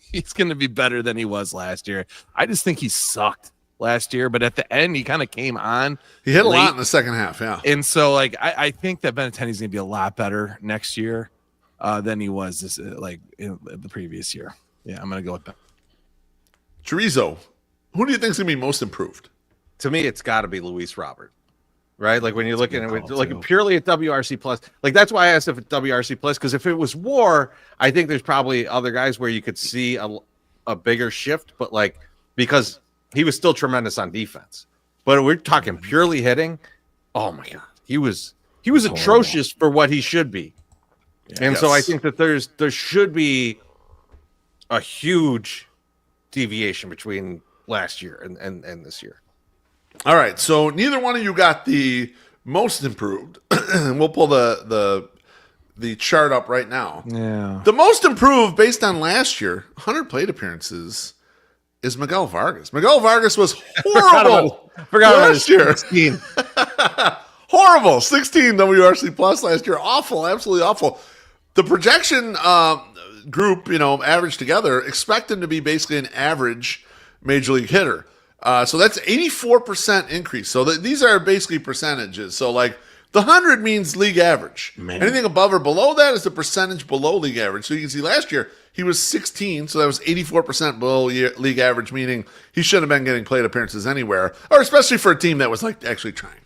he's going to be better than he was last year. I just think he sucked last year, but at the end, he kind of came on. He hit late. A lot in the second half, yeah. And so, like, I think that Benintendi's going to be a lot better next year than he was in the previous year. Yeah, I'm going to go with that. Chorizo, who do you think is going to be most improved? To me, it's got to be Luis Robert, right? Like when you're looking at purely at WRC plus, like that's why I asked if it's WRC plus, because if it was WAR, I think there's probably other guys where you could see a bigger shift, but like because he was still tremendous on defense. But we're talking purely hitting. Oh my God, he was atrocious for what he should be, and so I think that there should be a huge deviation between last year and this year. All right, so neither one of you got the most improved. We'll pull the chart up right now. Yeah. The most improved based on last year, 100 plate appearances. is Miguel Vargas. Miguel Vargas was horrible Forgot about last year. 16. Horrible. 16 WRC plus last year. Awful. Absolutely awful. The projection group, average together, expect him to be basically an average major league hitter. So that's 84% increase. So these are basically percentages. So like the 100 means league average. Man. Anything above or below that is the percentage below league average. So you can see last year he was 16, so that was 84% below league average, meaning he shouldn't have been getting plate appearances anywhere, or especially for a team that was like actually trying.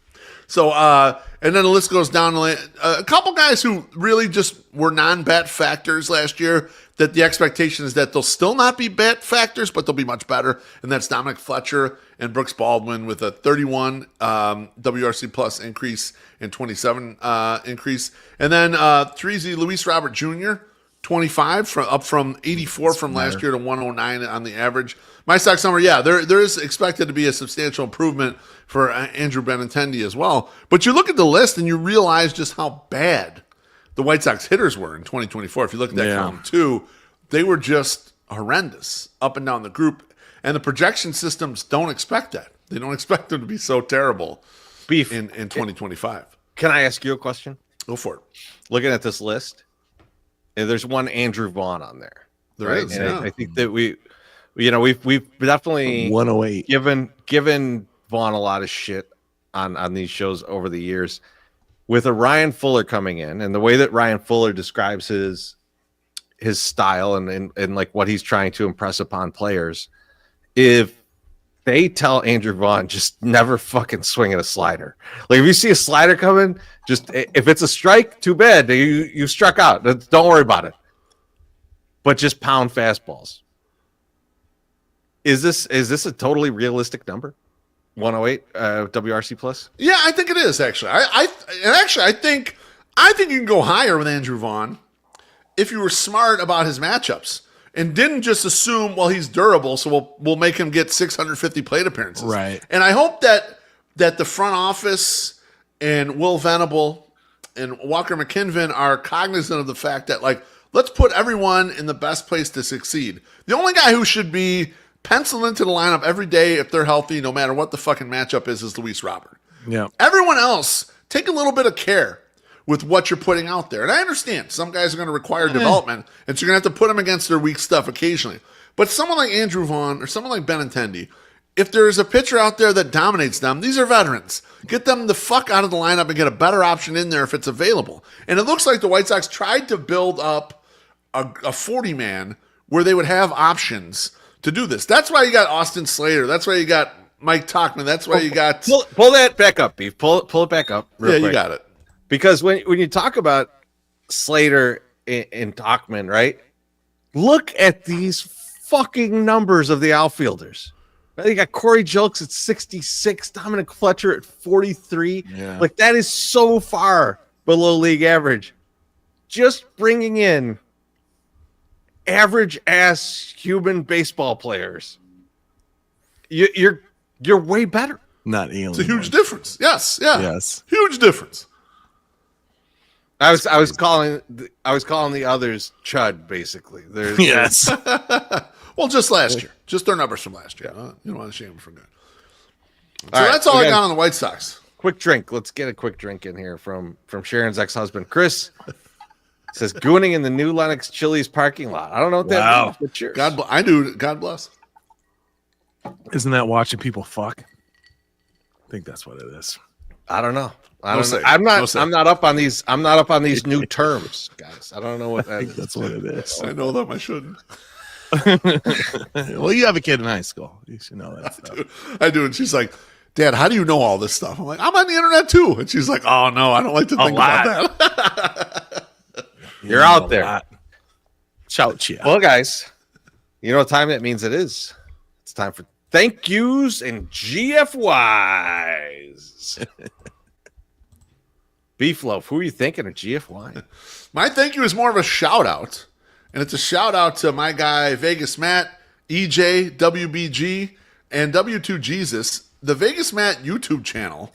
So, and then the list goes down. A couple guys who really just were non-bat factors last year, that the expectation is that they'll still not be bat factors, but they'll be much better. And that's Dominic Fletcher and Brooks Baldwin with a 31 WRC plus increase and 27 increase. And then 3Z Luis Robert Jr., 25 up from 84 from last year to 109 on the average. My stock summer, there is expected to be a substantial improvement for Andrew Benintendi as well. But you look at the list and you realize just how bad the White Sox hitters were in 2024. If you look at that column too, they were just horrendous up and down the group. And the projection systems don't expect that. They don't expect them to be so terrible in 2025. Can I ask you a question? Go for it. Looking at this list, there's one Andrew Vaughn on there. There is. And I think that we've definitely 108 given Vaughn a lot of shit on these shows over the years. With a Ryan Fuller coming in, and the way that Ryan Fuller describes his style and like what he's trying to impress upon players, if they tell Andrew Vaughn just never fucking swing at a slider. Like if you see a slider coming, just if it's a strike, too bad. You struck out. Don't worry about it. But just pound fastballs. Is this a totally realistic number? 108 WRC plus? Yeah, I think it is actually. I think you can go higher with Andrew Vaughn if you were smart about his matchups and didn't just assume, well, he's durable, so we'll make him get 650 plate appearances. Right. And I hope that the front office and Will Venable and Walker McKinven are cognizant of the fact that, like, let's put everyone in the best place to succeed. The only guy who should be penciled into the lineup every day if they're healthy, no matter what the fucking matchup is Luis Robert. Yeah. Everyone else, take a little bit of care with what you're putting out there. And I understand some guys are going to require development, and so you're going to have to put them against their weak stuff occasionally. But someone like Andrew Vaughn or someone like Benintendi, if there's a pitcher out there that dominates them, these are veterans. Get them the fuck out of the lineup and get a better option in there if it's available. And it looks like the White Sox tried to build up a 40-man where they would have options to do this. That's why you got Austin Slater. That's why you got Mike Tauchman. That's why you got... Pull that back up, Beef. Pull it back up real quick. You got it. Because when you talk about Slater and Tauchman, right? Look at these fucking numbers of the outfielders. You got Corey Julks at 66, Dominic Fletcher at 43. Yeah. Like, that is so far below league average. Just bringing in average-ass human baseball players, you're way better. Not alien. It's a huge difference. Yes. Yeah. Yes. Huge difference. I was calling the others chud, basically. Yes. Well, just last year. Just their numbers from last year. You don't want to shame them for good. So All right, that's all I got on the White Sox. Quick drink. Let's get a quick drink in here from Sharon's ex-husband, Chris. Says gooning in the new Lennox Chili's parking lot. I don't know what that means, but cheers. I do. God bless. Isn't that watching people fuck? I think that's what it is. I don't know. I'm not up on these. I'm not up on these new terms, guys. I don't know what that is. That's what it is. I know them. I shouldn't. Well, you have a kid in high school. You should know that stuff. I do. And she's like, Dad, how do you know all this stuff? I'm like, I'm on the internet too. And she's like, oh, no, I don't like to think about that. You're out there. Shout you. Well, guys, you know what time that means it is? It's time for thank yous and GFYs. Beef Loaf, who are you thinking of GFY? My thank you is more of a shout out. And it's a shout out to my guy, Vegas Matt, EJ, WBG, and W2 Jesus. The Vegas Matt YouTube channel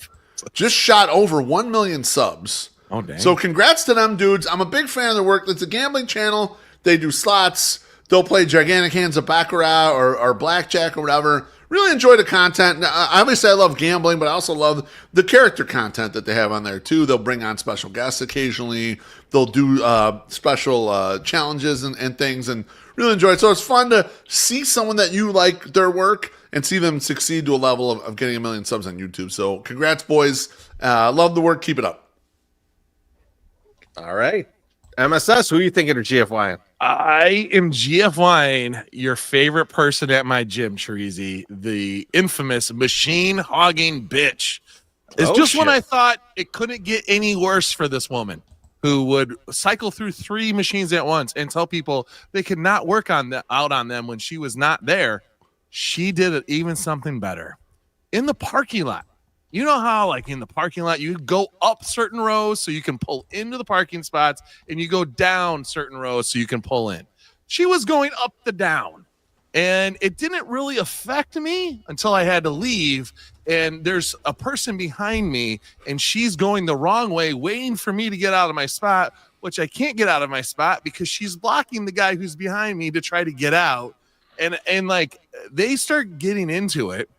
just shot over 1 million subs. Oh, dang. So congrats to them dudes. I'm a big fan of their work. It's a gambling channel. They do slots. they'll play gigantic hands of baccarat or blackjack or whatever. Really enjoy the content. Now, obviously, I love gambling, but I also love the character content that they have on there, too. They'll bring on special guests occasionally. They'll do special challenges and things, and really enjoy it. So it's fun to see someone that you like their work and see them succeed to a level of getting 1 million subs on YouTube. So congrats, boys. Love the work. Keep it up. All right. MSS, who are you thinking of GFYing? I am GFYing your favorite person at my gym, Treasy, the infamous machine hogging bitch. It's just when I thought it couldn't get any worse for this woman who would cycle through 3 machines at once and tell people they could not work out on them when she was not there. She did it even something better. In the parking lot. You know how, like, in the parking lot, you go up certain rows so you can pull into the parking spots, and you go down certain rows so you can pull in. She was going up the down, and it didn't really affect me until I had to leave, and there's a person behind me, and she's going the wrong way, waiting for me to get out of my spot, which I can't get out of my spot because she's blocking the guy who's behind me to try to get out. And like, they start getting into it.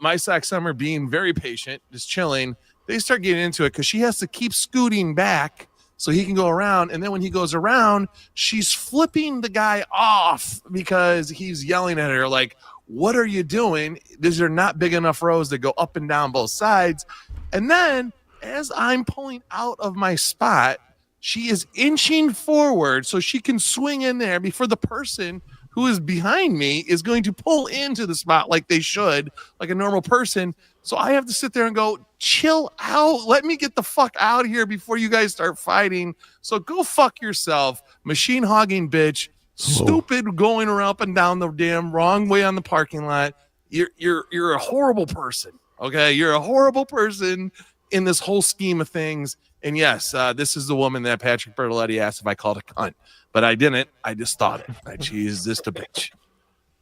My Sock Summer being very patient, just chilling. They start getting into it because she has to keep scooting back so he can go around. And then when he goes around, she's flipping the guy off because he's yelling at her like, what are you doing? These are not big enough rows that go up and down both sides. And then as I'm pulling out of my spot, she is inching forward so she can swing in there before the person who is behind me is going to pull into the spot like they should, like a normal person. So I have to sit there and go, chill out. Let me get the fuck out of here before you guys start fighting. So go fuck yourself, machine hogging bitch. Stupid going around up and down the damn wrong way on the parking lot. You're a horrible person. Okay, you're a horrible person in this whole scheme of things. And yes, this is the woman that Patrick Bertoletti asked if I called a cunt. But I didn't. I just thought it. She's just a bitch.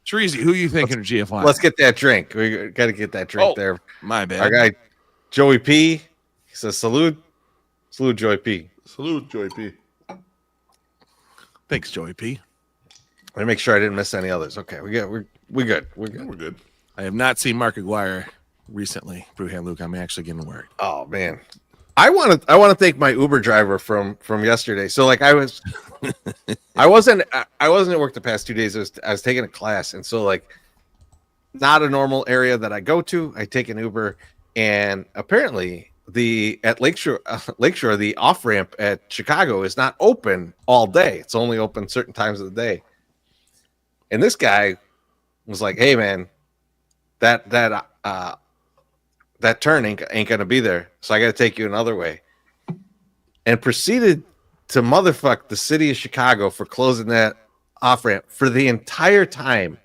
Treasy, who are you thinking of GFY? Let's get that drink. We got to get that drink there. My bad. Our guy, Joey P. He says, salute. Salute, Joey P. Salute, Joey P. Thanks, Joey P. Let me make sure I didn't miss any others. Okay, we're good. We're good. I have not seen Mark Aguirre recently. Brewhand Luke, I'm actually getting worried. Oh, man. I want to thank my Uber driver from yesterday. So like I wasn't at work the past 2 days. I was taking a class, and so like not a normal area that I go to. I take an Uber, and apparently at Lakeshore the off ramp at Chicago is not open all day. It's only open certain times of the day. And this guy was like, "Hey man, that turn ain't gonna be there, so I gotta take you another way," and proceeded to motherfuck the city of Chicago for closing that off ramp for the entire time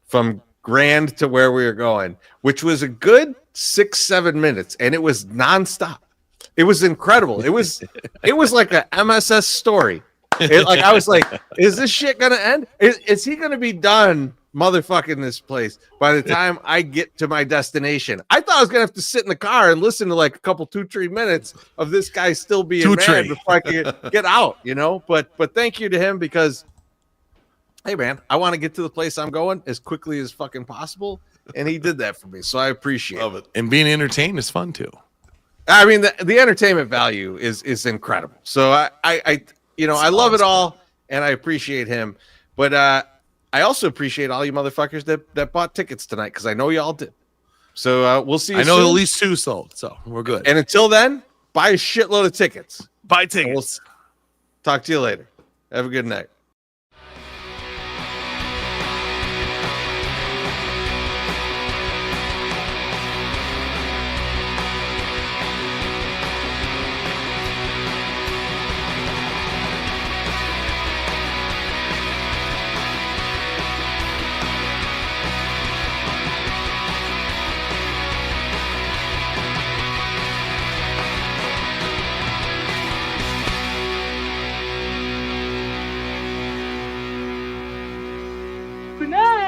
from Grand to where we were going, which was a good 6-7 minutes, and it was nonstop. It was incredible. It was like a MSS story. I was like, is this shit gonna end? Is he gonna be done motherfucking this place by the time I get to my destination? I thought I was gonna have to sit in the car and listen to like a couple 2-3 minutes of this guy still being mad before I could get out, you know. But thank you to him, because hey man, I want to get to the place I'm going as quickly as fucking possible, and he did that for me, so I appreciate it. And being entertained is fun too. I mean, the entertainment value is incredible. So I love it all, and I appreciate him, but I also appreciate all you motherfuckers that bought tickets tonight, because I know y'all did. So we'll see you soon. At least 2 sold, so we're good. And until then, buy a shitload of tickets. Buy tickets. We'll talk to you later. Have a good night. Good night.